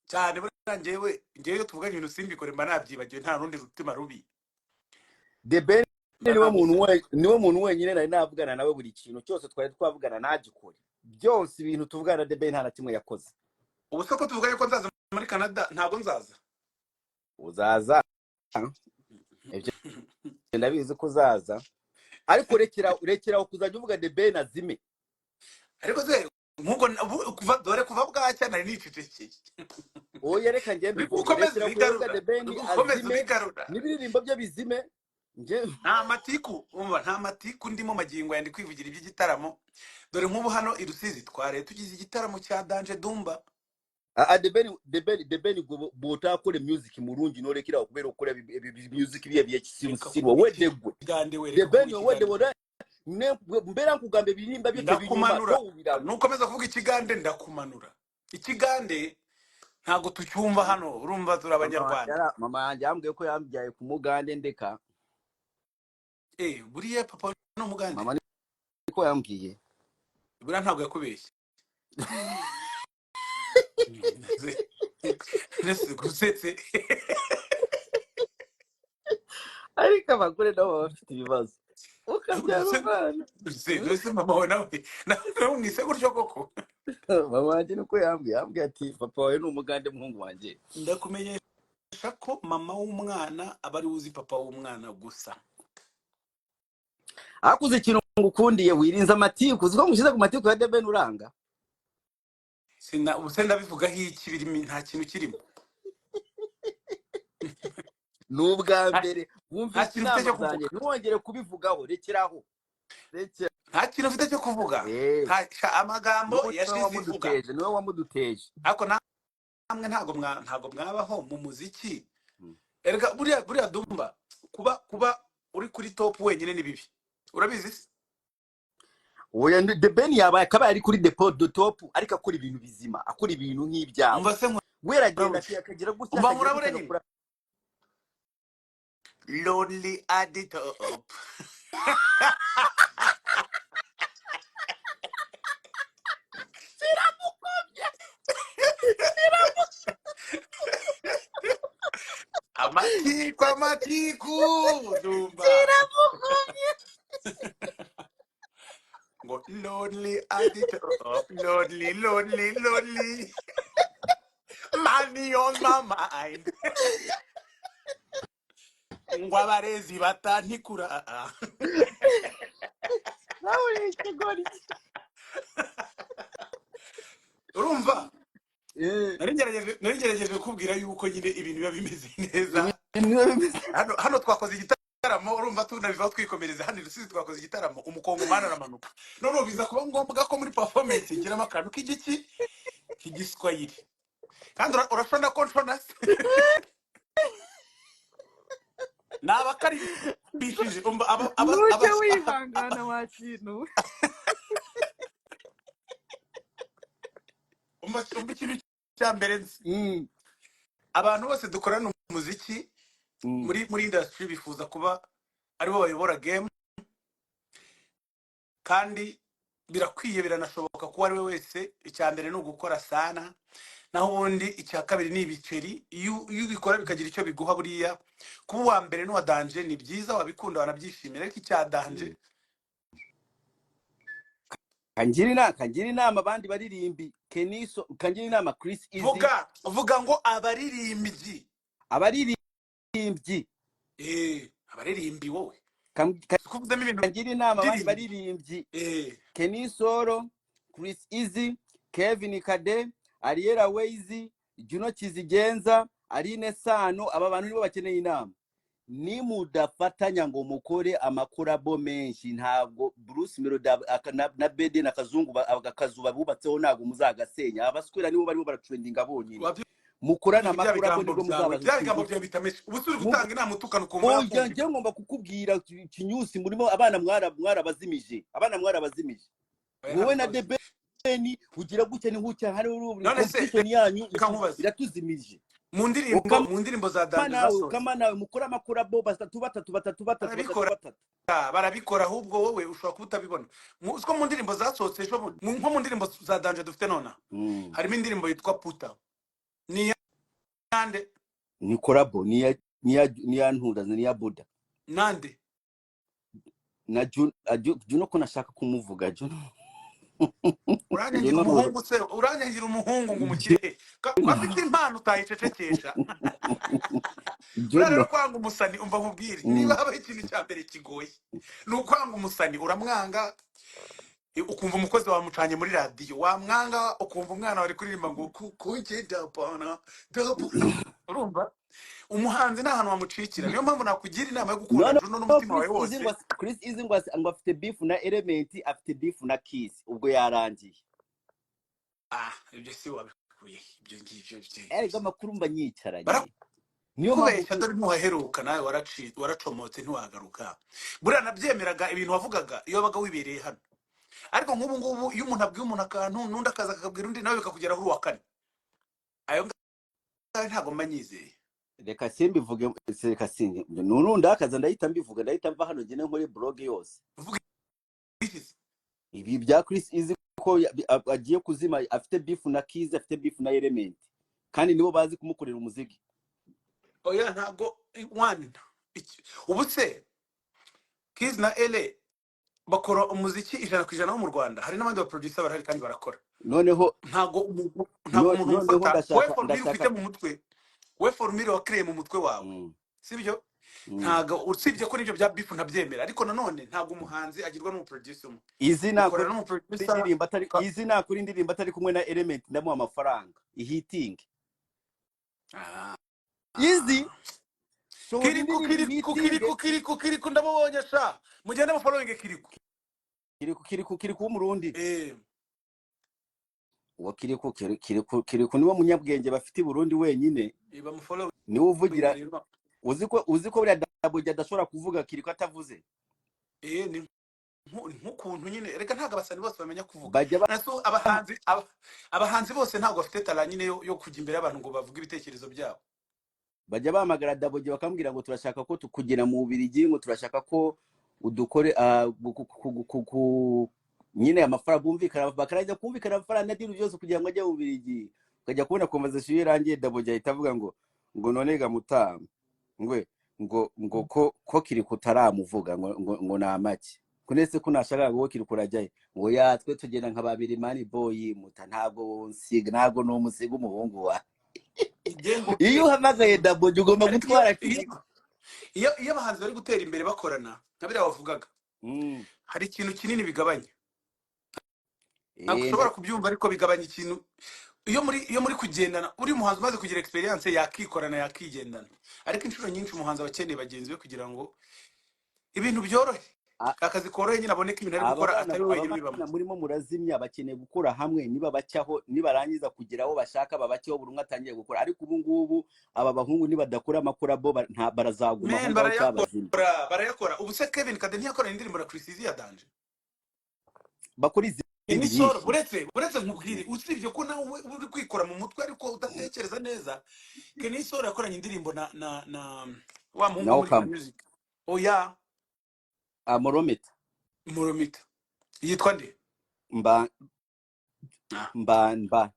cyane. Ngewe iyo tuvugana ibintu simbikore mba nabyibagiwe, nta rundi rutima rubi. The Ben niwe muntu wenyine nari navugana nawe buri kintu cyose twari twavugana ntagikore. Byose ibintu tuvugana The Ben nta na kimwe yakoze. Ubu se ko tuvuganye ko nzaza muri Canada, ntabwo nzaza. Uzaza ibyo ndabizi ko uzaza, ariko rekera kuzajya uvuga The Ben azime. Ariko se nkuko kuva bwacya nari nicecekeye. Oya, reka njye ukomeza kuvuga The Ben azime bigarura n'ibiririmbo bye bizime. Nta matiku, umva, nta matiku ndimo magingo yandi kwivugira iby'igitaramo. Dore nk'ubu hano i Rusizi tware tugize igitaramo cya Danje Dumba. The Ben botakore music murungi no rekira kubera ukora music biye byekisirusiru wedegwe. The Ben wedegwe mbera nkugambe birimba byo ndakumanura. Nukomeza kuvuga ikigande ndakumanura. Ikigande ntago tucyumva hano, urumva turi Abanyarwanda. Mama yanjye yambwiye ko yambyaye ku Mugande ndeka. Buriya papa no Mugande. Mama niko yambwiye. Buriya ntabwo yakubeshye. Nese gusetse. Ariko abagore nabo bafite ibibazo. Ukabyara umwana. Nese mama we nawe mwise gutyo koko. Mama wanjye niko yambwiye ati papa wawe ni Umugande muhungu wanjye. Ndakumenyesha ko mama w'umwana aba ari uzi papa w'umwana gusa. Akuze ikintu ngukundiye wirinze Amatiku, uziko mushize ku Matiku ya The Ben uranga. Usenda bivuga iki birimo, nta kintu kirimo. Nubwa mbere wumvise inama zanjye ntiwongere kubivugaho, rekeraho. Nta kintu ufite cyo kuvuga. Amagambo yashize ivuga. Niwe wamuduteje. Ariko namwe ntago mwabaho mu muziki. Erega buriya Dumba kuba uri kuri top wenyine ni bibi. Urabizi se? Oya, The Ben yabaye akaba ari kuri the top ariko akora ibintu bizima, akora ibintu nk'ibyawe. Umva se weragenda akagira gutya. Umva murabure nyine. Lonely at the top. Amatiku Dumba. Go lonely at the top, lonely. Money on my mind. Ngwabarezi batantikura. Nawe ikigori. Urumva? Nari kubwira yuko nyine ibintu biba bimeze neza. Hano twakoze igitaramo, urumva tunabivaho twikomereza hano Rusizi twakoze igitaramo, umukongo mana aramanuka. None biza kuba ngombwa ko muri performance ngiramo akantu k'igiki kigiswahili. Kandi urashona contronas. Nabakari bishije aba wihangana wakintu. Ikintu cya mbere nzi, abantu bose dukorana umuziki muri industry bifuza kuba aribo bayobora game, kandi birakwiye biranashoboka kuba ari we wese. Icya mbere ni ugukora sana, naho ubundi icya kabiri ni ibiceri. Iyo ubikora bikagira icyo biguha, buriya kuba uwa mbere n'uwa Danje ni byiza, wabikunda wanabyishimira. Ariko icya Danje kangira inama abandi baririmbi Keniso, kangira inama Chris Easy. vuga ngo abaririmbyi abaririmbi abaririmbyi wowe kuvuzemo ibintu kangira inama abandi by'irindwi. baririmbyi Kenny Solo, Chris Easy, Kevin Kade, Ariela Weizi, Juno Kizigenza, Aline Sano, aba bantu nibo bakeneye inama. Ni mudafatanya ngo mukore amakorabo menshi, ntabwo Bruce Melodie na Bede na Kazungu akazuba bubatseho ntabwo muzagasenya. Abaswera nibo barimo baratrendinga bonyine. Mukorana amakorabo nibwo muzaba. Byabigambo bya bitameshe. Ubusuri gutanga inama utukana ukumva yakumva. Oya ngomba kukubwira kinyusi murimo abana mwarabazimije. Abana mwarabazimije. Wowe na Debeni ugira gutya ni gutya hari competition yanyu iratuzimije. Mu ndirimbo za Danje zaso. Kama nawe mukora amakorabo batatu. Barabikora ahubwo wowe ushobora kutabibona. Usko mu ndirimbo zasohotse ejo nko mu ndirimbo za Danje dufite nona. Harimo indirimbo yitwa Puta. Ni nande? Ni korabo ni ya ntuda ni ya Buda. Nande? Na Juno ko nashaka kumuvuga Juno. Uranyangira umuhungu ngo umukire. Kwafite impano utayicecekesha. Urarero kwanga umusani umva nkubwire. Niba haba ikintu cya mbere kigoye. Ni ukwanga umusani uramwanga. Ukumva umukozi wamucanye muri radio wamwanga ukumva umwana wari kuririmba ngo kugenda pana urumva umuhanzi nta hantu wamucikira niyo mpamvu nakugira inama yo gukunda Juno n'umutima wawe wose. Chris Easy ngo afite beef na Element, afite beef na Kiss, ubwo yarangiye. Ibyo si wabikuye ibyo ngibyo bye erega makuru mba nyicaranye niyo mpamvu dore ntuhaheruka nawe waracomotse ntiwagaruka buriya nabyemeraga ibintu wavugaga iyo wabaga wibereye hano. Ariko nk'ubu ngubu iyo umuntu abwiye umuntu akantu nundi akaza akabwira undi nawe bikakugeraho uwa kane. Ayo ntago mbanyizeye. Reka simbivuge reka singe nurundi akaza ndahita mbivuga ndahita mva hano gene nkore blog yose. Ibi bya Chris Easy ko agiye kuzima afite beef na Kiz, afite beef na Element. Kandi nibo bazi kumukorera umuziki. Oya ntago one. Ubu se Kiz na Ele bakora umuziki 100% wo mu Rwanda. Hari n'abandi ba producer barahari kandi barakora. Noneho ntago umuntu ufata we formule ufite mu mutwe. We formule wa create mu mutwe wawe. Sibyo? Ntago usibye ko nibyo bya beef ntabyemera ariko nanone ntago umuhanzi agirwa no producer umwe. Izina ko indirimbo atari izina kuri indirimbo atari kumwe na Element ndamu amafaranga ihiting. Easy Kiriku ndabonye sha mugende mu following Kiriku umurundi wa Kiriku niwo munyabwenge bafite i Burundi wenyine niwo uvugira uziko buri Double adashobora kuvuga Kiriku atavuze ni nkukuntu nyine reka ntago abasani bose bamenya kuvuga naso abahanzi bose ntago bafite talent nyine yo kujya imbere y'abantu ngo bavuge ibitekerezo byabo. Bajya bahamagara Double bakambwira ngo turashaka ko tukugera mu Bubiligi ngo turashaka ko udukore nyine amafaranga bumvikana bakarajya kumvikana amafaranga n'idintu byose kugira ngo ajye mu Bubiligi ukajya kubona conversation irangiye Double ahita avuga ngo none ga mutama ngo ko kiri kutaramuvuga ngo namake kunese ko nashaka ngo kiri kurajyaye ngo yatwe tugenda nka babiri mani boy muta ntago no musiga umuhungu wa iyo hamagaye Double ugomba gutwara Kiriku. Iyo abahanzi bari gutera imbere bakorana nabira wavugaga hari ikintu kinini bigabanya. Ntabwo ushobora kubyumva ariko bigabanya ikintu iyo muri kugendana uri muhanzi maze kugira experience yakikorana yakigendana ariko inshuro nyinshi umuhanzi abakeneye bagenzi be kugira ngo ibintu byorohe akazi korohe nyine aboneka ibintu ari gukora atari wenyine bibamo. Murimo murazimya bakeneye gukora hamwe niba bacyaho nibarangiza kugeraho bashaka babacyaho buri umwe atangiye gukora ariko ubu ngubu aba bahungu nibadakora amakorabo barazaguma aho barayakora. Ubu se Kevin Kade ntiyakora indirimbo na Chris Easy ya Danje bakora izi imisoro buretse nkubwire usibye ko nawe uri kwikora mu mutwe ariko udatekereza neza Kenny Solo yakoranye indirimbo na wa muhungu muri music. Oya Moromita yitwa nde Mbanda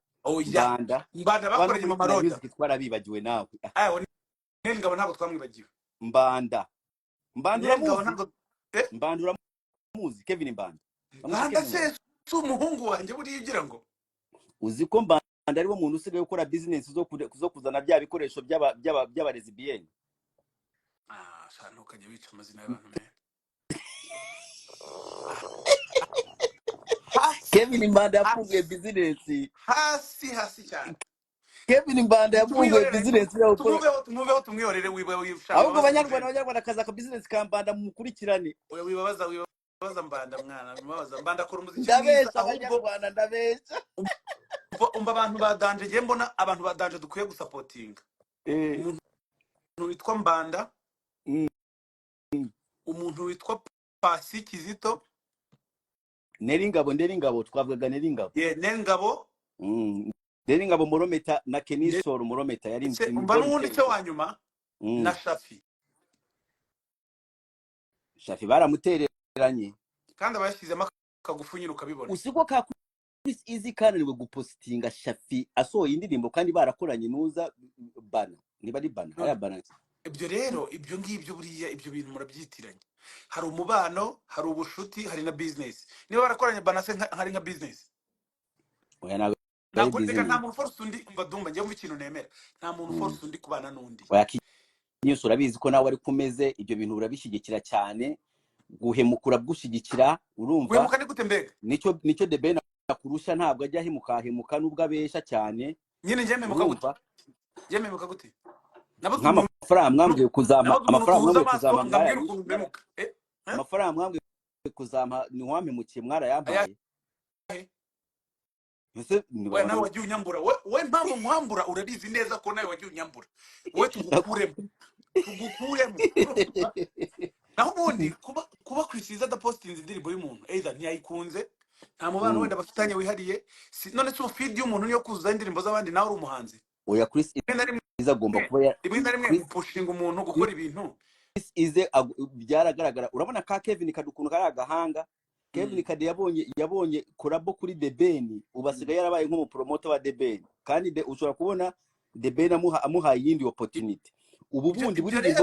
bakoranye mu Maroda twarabibagiwe nawe ngabo ntabwo twamwibagiwe. Mbanda uramuzi Kevin Mbanda se umuhungu wanjye buri ugira ngo uzi ko Mbanda ari wo muntu usigaye gukora business zo kuzana bya bikoresho by'aba lesbienne. Shano kanye bica amazina y'abantu Kevin Mbanda yafunguye business. hasi cyane. Kevin Mbanda yafunguye business yo gukora. Tumuveho tumwiyorere wibasha. Ahubwo abanyarwanda akaza ka business ka Mbanda mukurikirane. Oya wibabaza Mbanda mwana, wibabaza Mbanda akora umuziki mwiza Ndabesha ahubwo abanyarwanda ndabesha. umva abantu badanje ngiye mbona abantu badanje dukwiye gusapotinga. Umuntu witwa Mbanda, umuntu witwa Pasi Kizito, Neringabo twavugaga Neringabo. Neringabo. Neringabo Murometa na Kenisoro Murometa yari umva n'undi cyo wanyuma na Shafi. Shafi baramutereranye kandi abayashizemo akagufu nyine ukabibona. Usiko ka Chris Easy kananiwe gupostinga Shafi asohoye indirimbo kandi barakoranye nuza bana. Niba ari bana aya balance. Ibyo rero ibyo ngibyo buriya ibyo bintu murabyitiranye. Hari umubano, hari ubushuti, hari na business. Niba barakoranye bana se hari nka business. Oya nawe ntabwo nta muntu force undi umva dumba ngiye mu ikintu nemera. Nta muntu force undi kubana n'undi. Oya kinyuso urabizi ko nawe ari kumeze ibyo bintu urabishyigikira cyane. Guhemukura bwushigikira urumva. Guhemuka ni gute mbega? Nicyo de Ben akurusha ntabwo ajya hemuka nubwo abesha cyane. Nyine njye memuka gute? Njye memuka gute? Amafaranga mwambwiye kuzampa amafaranga mwambwiye kuzampa ni wampemukiye mwarayampaye. Wewe nawe wagiye unyambura. We mpamvu nkwambura urabizi neza ko nawe wagiye unyambura. We tugukuremo. Naho ubundi kuba kwisiza da posting indirimbo y'umuntu either ntiyayikunze nta mubano wenda bafitanye wihariye none se feed y'umuntu niyo kuzuza indirimbo z'abandi nawe uri umuhanzi. Oya Chris Ize agomba kuba ibintu rimwe pushinga umuntu gukora ibintu. Chris Ize byaragaragara urabona ka Kevin kadukuntu kari agahanga. Kevin Kade yabonye collabo kuri The Ben ubasigaye yarabaye nk'umupromoter wa The Ben kandi ushobora kubona The Ben amuhaye yindi opportunity. Ubu bundi buri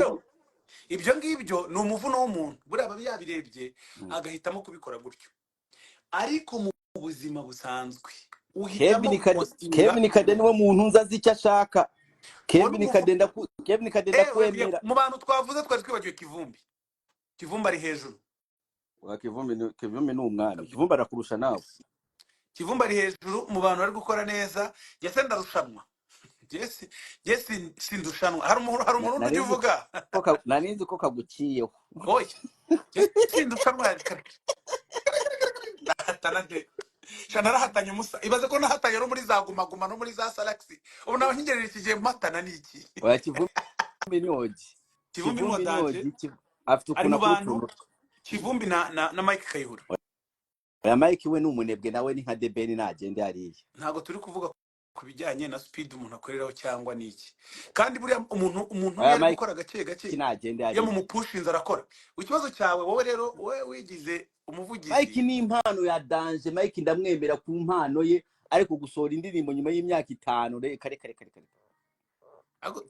ibyo ngibyo ni umuvuno w'umuntu buriya babiyabirebye agahitamo kubikora gutyo. Ariko mu buzima busanzwe Kevin Kade niwe muntu nzazi icyo ashaka. Kevin Kade ndakwemera. Mu bantu twavuze twari twibagiwe Kivumbi ari hejuru. Kivumbi ni umwami. Kivumbi arakurusha nawe. Kivumbi ari hejuru mu bantu bari gukora neza. Yase ndarushanwa. Yes sindushanwa. Hari umuntu ujye uvuga. Naninzi ko kaguciyeho. Oya. Sindushanwa. Nahatanade. Narahatanye musa. Ibaze ko nahatanye no muri za guma no muri za Salaxi. Ubu nawe nkingerera ikigiye matana niki. Oya Kivumbi ni oji. Kivumbi ni oji. Afite ukuntu abantu Kivumbi na Mike Kayihura. Oya Mike we n'umunebwe nawe ni nka The Ben nagende hariye. Ntago turi kuvuga kubijyanye na speed umuntu akoreraho cyangwa niki. Kandi buriya umuntu yari gukora gake kinagende yo mu mupushinza arakora. Ikibazo cyawe wowe rero wowe wigize umuvugizi. Mike ni impano ya danje. Mike ndamwemera ku mpano ye ariko gusohora indirimbo nyuma y'imyaka 5 kare.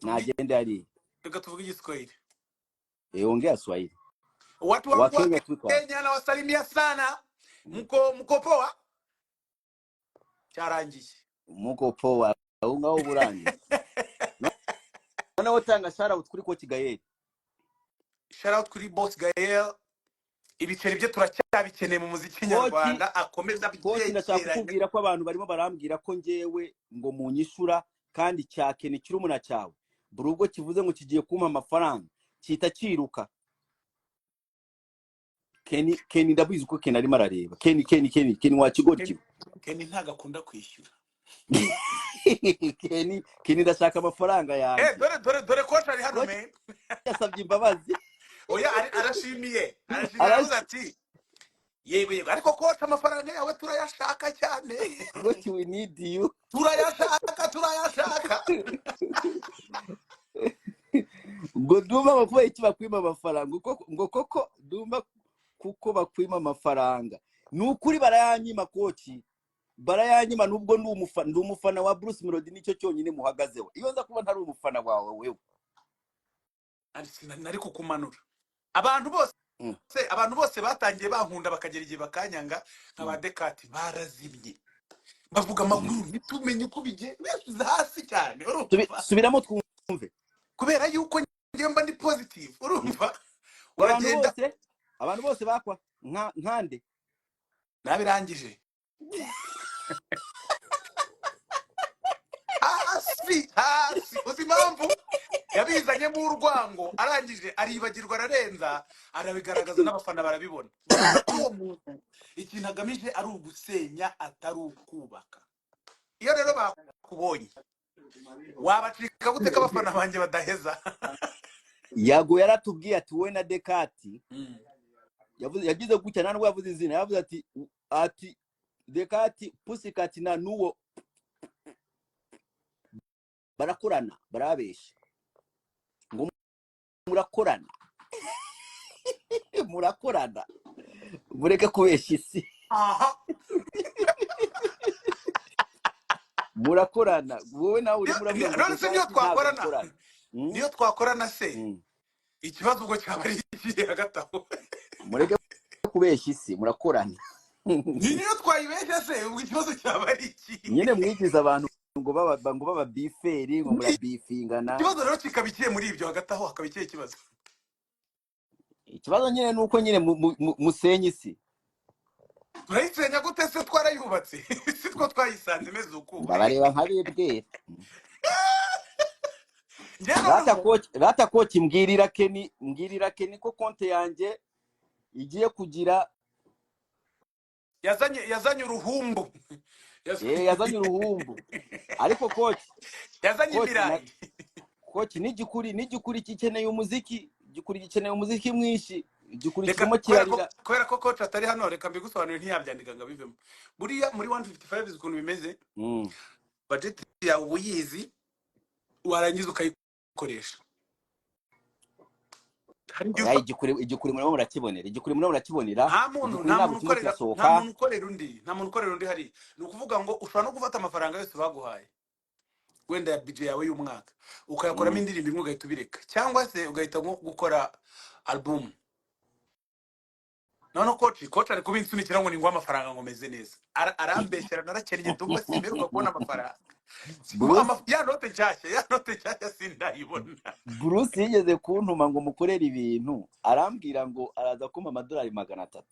Nagende hariye. Reka tuvuge igiswahili. Ongea Swahili. Watu wa Kenya na wasalimia sana. Mko poa? Cyarangiye. Muko poa. Ngaho burangi. None wotanga shoutout kuri Coach Gael. Shoutout kuri Boss Gael. Ibiceri bye turacyabikeneye mu muziki nyarwanda akomeza byekera. Ndashaka kubwira ko abantu barimo barambwira ko ngewe ngo munyishura kandi cyake ni kiri umuna cyawe. Burubwo kivuze ngo kigiye kumpa amafaranga. Kita kiruka. Kenny ndabizi ko Kenny ari marareba. Kenny wakigoriki. Kenny ntagakunda kwishyura. Kenny ndashaka amafaranga yawe. Dore coach ari hano me. Yasabye imbabazi. Oya arashimiye. Arashimiye ati yego ariko coach amafaranga yawe turayashaka cyane. What we need you. Turayashaka. Ngo Dumba bakuba iki bakwima amafaranga ngo koko Dumba kuko bakwima amafaranga nukuri barayanyima koci barayanyima nubwo ndi umufana wa Bruce Melodie nicyo cyonyine muhagazeho iyo nza kuba ntari umufana wawe wewe nari kukumanura abantu bose batangiye bankunda bakagera igihe bakanyanga nk'abadekati barazimye bavuga amakuru nitumenye uko bige hasi cyane subiramo twumve kubera yuko ngiye mba ndi positive urumva abantu bose bakwa nkande nabirangije hasi uzi impamvu yabizanye mu urwango arangije aribagirwa ararenza arabigaragaza n'abafana barabibona babona ko uwo muntu ikintu agamije ari ugusenya atari ukubaka. Iyo rero bakubonye wabacika gute ko abafana banjye badaheza? Yago yaratubwiye ati we na Dekati yagize gutya ntabwo yavuze izina, yavuze ati Dekati Pussycat na nuwo barakorana barabesha ngo murakorana murakorana mureke kubesha isi murakorana wowe nawe uri muravuga ngo none se niyo twakorana se ikibazo ubwo cyaba ari ikihe hagati aho? mureke kubesha isi murakorana niyo twayibeshya se ubwo ikibazo cyaba ari iki? nyine mwigize abantu ngo baba biferi ngo murabifingana. Ikibazo rero kikabikiye muri ibyo hagati aho hakabikiye ikibazo. Ikibazo nyine nuko nyine musenye isi. Turayisenya gute se twarayubatse? Si two twayisanze imeze uko. Babareba nkabibwira. Rata koki mbwirira Keni ko konte yanjye igiye kugira yazanye uruhumbu. Yazanye uruhumbu. Ariko koki yazanye ibirayi. Koki n'igikuri kikeneye umuziki, igikuri gikeneye umuziki mwinshi, igikuri kirimo kirarira. Kubera ko coach atari hano reka mbigusobanurire ntiyabyandika ngo bivemo. Buriya muri 155 ikuntu bimeze. Budget ya ubuyizi warangiza ukayikoresha. Igikuri murimo murakibonera, igikuri murimo murakibonera. Nta muntu ukorera undi hari. Ni ukuvuga ngo ushobora no gufata amafaranga yose baguhaye wenda ya budget yawe y'umwaka ukayakoramo indirimbo imwe ugahita ubireka, cyangwa se ugahita gukora album. None coach ari kubinsunikira ngo ningwa amafaranga ngo meze neza, arambeshyera narakennye ndumva simberuka kubona amafaranga. Ya note nshyashya sindayibona. Bruce yigeze kuntuma ngo mukorere ibintu, arambwira ngo araza kumpa amadolari 300.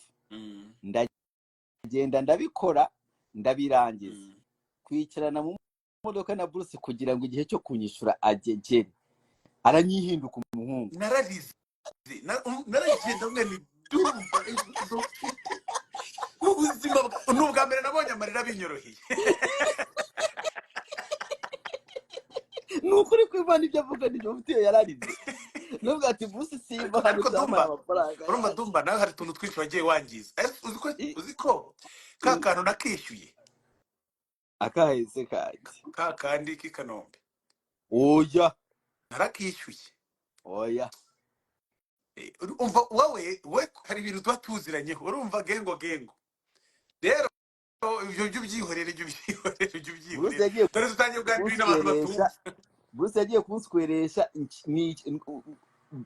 Ndagenda ndabikora ndabirangiza, kwicarana mu modoka na Bruce kugira ngo igihe cyo kunyishura agegere, aranyihinduka umuhungu. Nararize naragenda mwe ndumva ubuzima n'ubwa mbere nabonye amarira binyoroheye. Nukuri kwivana ibyo avuga n'ibyo mfite yararize. Nubwo ati Bruce simba hano cyama amafaranga. Urumva Dumba nawe hari tuntu twinshi wagiye wangiza. Uziko kakano nakishyuye. Akaheze kaje. Kakandi k'Ikanombe. Oya. Narakishyuye. Oya. Umva wowe hari ibintu tuba tuziranyeho. Urumva gengo. Rero ibyo byihorere. Dore tutangiye kuganira n'abantu batumva. Bruce yagiye kunsweresha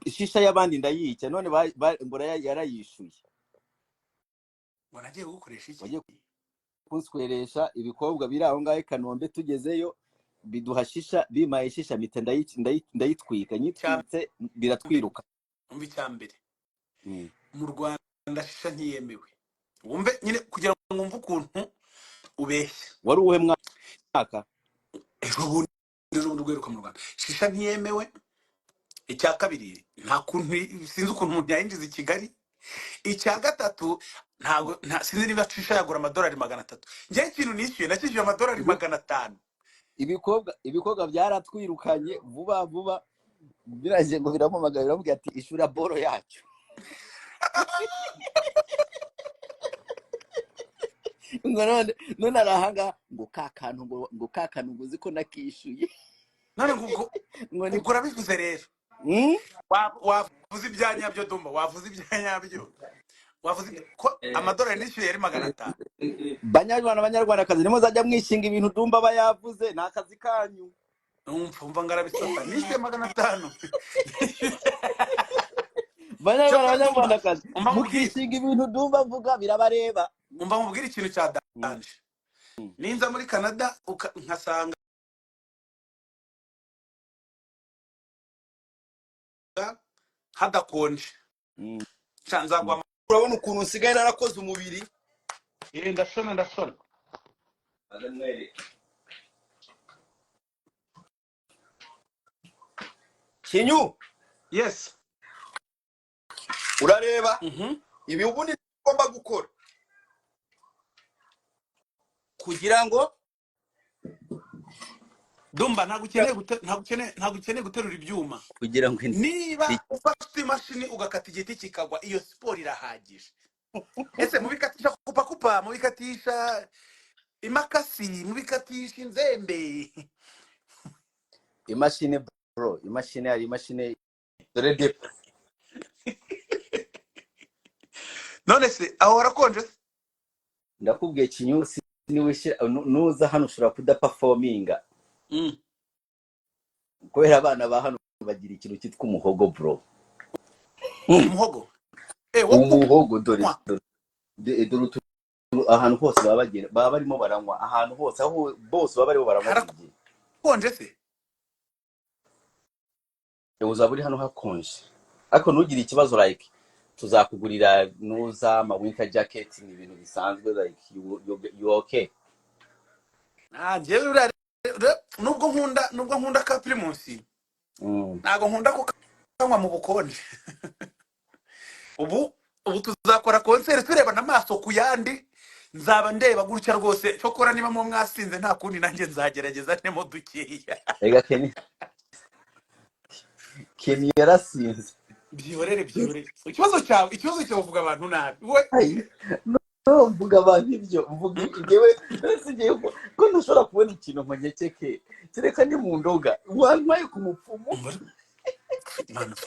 shisha y'abandi ndayica, none mbora yarayishuye. Wanagiye gukoresha iki? Wagiye kunsweresha ibikobwa biri aho ngaho Kanombe, tugezeyo biduha shisha, bimaye shisha mite ndayitwika, nyitwitse biratwiruka. Umva icyambere. Mu Rwanda shisha ntiyemewe. Wumve nyine kugira ngo mwumve ukuntu ubeshya. Wari uwe mwaka? Ejo rweruka mu Rwanda shisha ntiyemewe. Icya kabiri nta kuntu sinzi ukuntu umuntu yayinjiza i Kigali. Icya gatatu ntabwo sinzi niba shisha yagura amadolari 300. Njye ikintu nishyuye nakishyuye amadolari 500. Ibikobwa byaratwirukanye vuba biraje ngo biramumagara biramubwira ati ishura boro yacu. None arahanga ngo kakanu ngo ziko nakishuye. None ngo urabivuze rero. Wavuze ibyanyabyo Dumba, wavuze ibyanyabyo. Wavuze ko amadolari nishyuye yari 500. Banyarwandakazi nimuzajya mwishinga ibintu Dumba bayavuze nta kazi kanyu. Umva ngarabisota nishyuye 500. Banyarwandakazi mukishinga ibintu Dumba avuga birabareba. Umva mubwira ikintu cya danje. Ninza muri Canada nkasanga hadakonje. Nzagwa urabona ukuntu nsigaye narakoze umubiri. ndashona Kinyu, yes urareba ibi ubundi ngomba gukora kugira ngo Dumba ntabwo ukeneye guterura ibyuma kugira ngo niba ufite imashini ugakata igiti kikagwa iyo siporo irahagije. Ese mubikatisha kupa mubikatisha imakasi mubikatisha inzembe imashini bro, imashini ari imashini ready. none se aho warakonje Ndakubwiye Kinyusi niwe nuza hano ushobora kudaperforminga kubera abana ba hano bagira ikintu cyitwa umuhogo bro. umuhogo umuhogo dore ahantu hose baba barimo baranywa ahantu hose aho bose baba barimo baranywa. Harakonje se uzaba uri hano hakonje ariko ntugire ikibazo like tuzakugurira nuza ama winter jacket ni ibintu bisanzwe like you okay. Njyewe nubwo nkunda ka primus ntago nkunda ko kanywa mu bukonje. ubu tuzakora concert tureba n'amaso ku yandi nzaba ndeba gutya rwose cyokora niba mu mwasinze nta kundi nanjye nzagerageza nemo dukeya. Ega Kenny yarasinze byihorere ikibazo cyawe uvuga abantu nabi no mvuga abantu ibyo mvuga ngewe nasigiye ko ntashobora kubona ikintu nkonyekeke kireka ni mu ndoga wantwaye ku mupfumu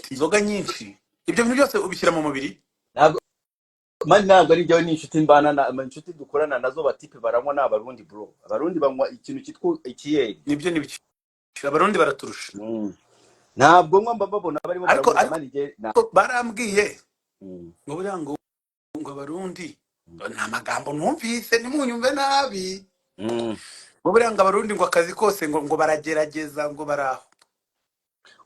inzoga nyinshi ibyo bintu byose ubishyira mu mubiri ntabwo ari byo. Ni inshuti mbana inshuti dukorana nazo batipe baranywa n'abarundi bro. Abarundi banywa ikintu cyitwa ikiyeri. Nibyo abarundi baraturusha. Ntabwo ngomba babona barimo baravuga manige barambwiye ngo buriya ngo abarundi nta magambo numvise nimunyumve nabi ngo buriya ngo abarundi ngo akazi kose ngo baragerageza ngo baraho.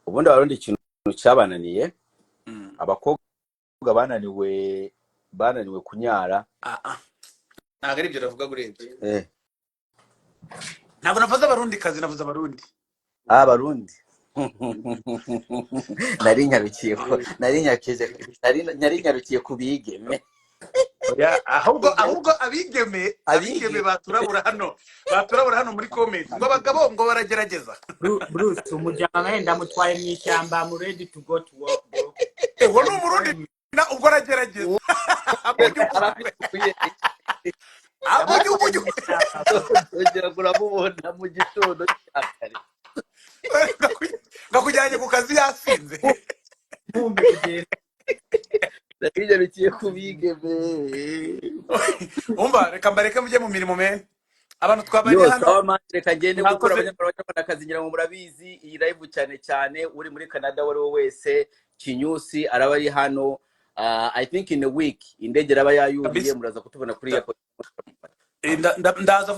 Ubundi abarundi ikintu cyabananiye abakobwa bananiwe kunyara. Ntabwo ari ibyo navuga gurebye ntabwo navuze abarundi kazi navuze abarundi abarundi nari nyarukiye kubigeme ahubwo abigeme baturabura hano muri comment ngo abagabo ngo baragerageza. Bruce umujyana wenda mutwaye mu ishyamba mu ready to go to work bro. Ewo n'umurundi na ubwo aragerageza ongera kuramubona mu gitondo cyakare ngakujyanye ku kazi yasinze nyarukiye kubigeme. umva reka mbareke mujye mu mirimo me abantu twabanye hano reka ngende gukora abanyarwandakazi ngira ngo murabizi iyi live cyane uri muri Canada wari wese Kinyusi araba ari hano I think in a week indege araba yayuriye muraza kutubona kuri airport. ndaza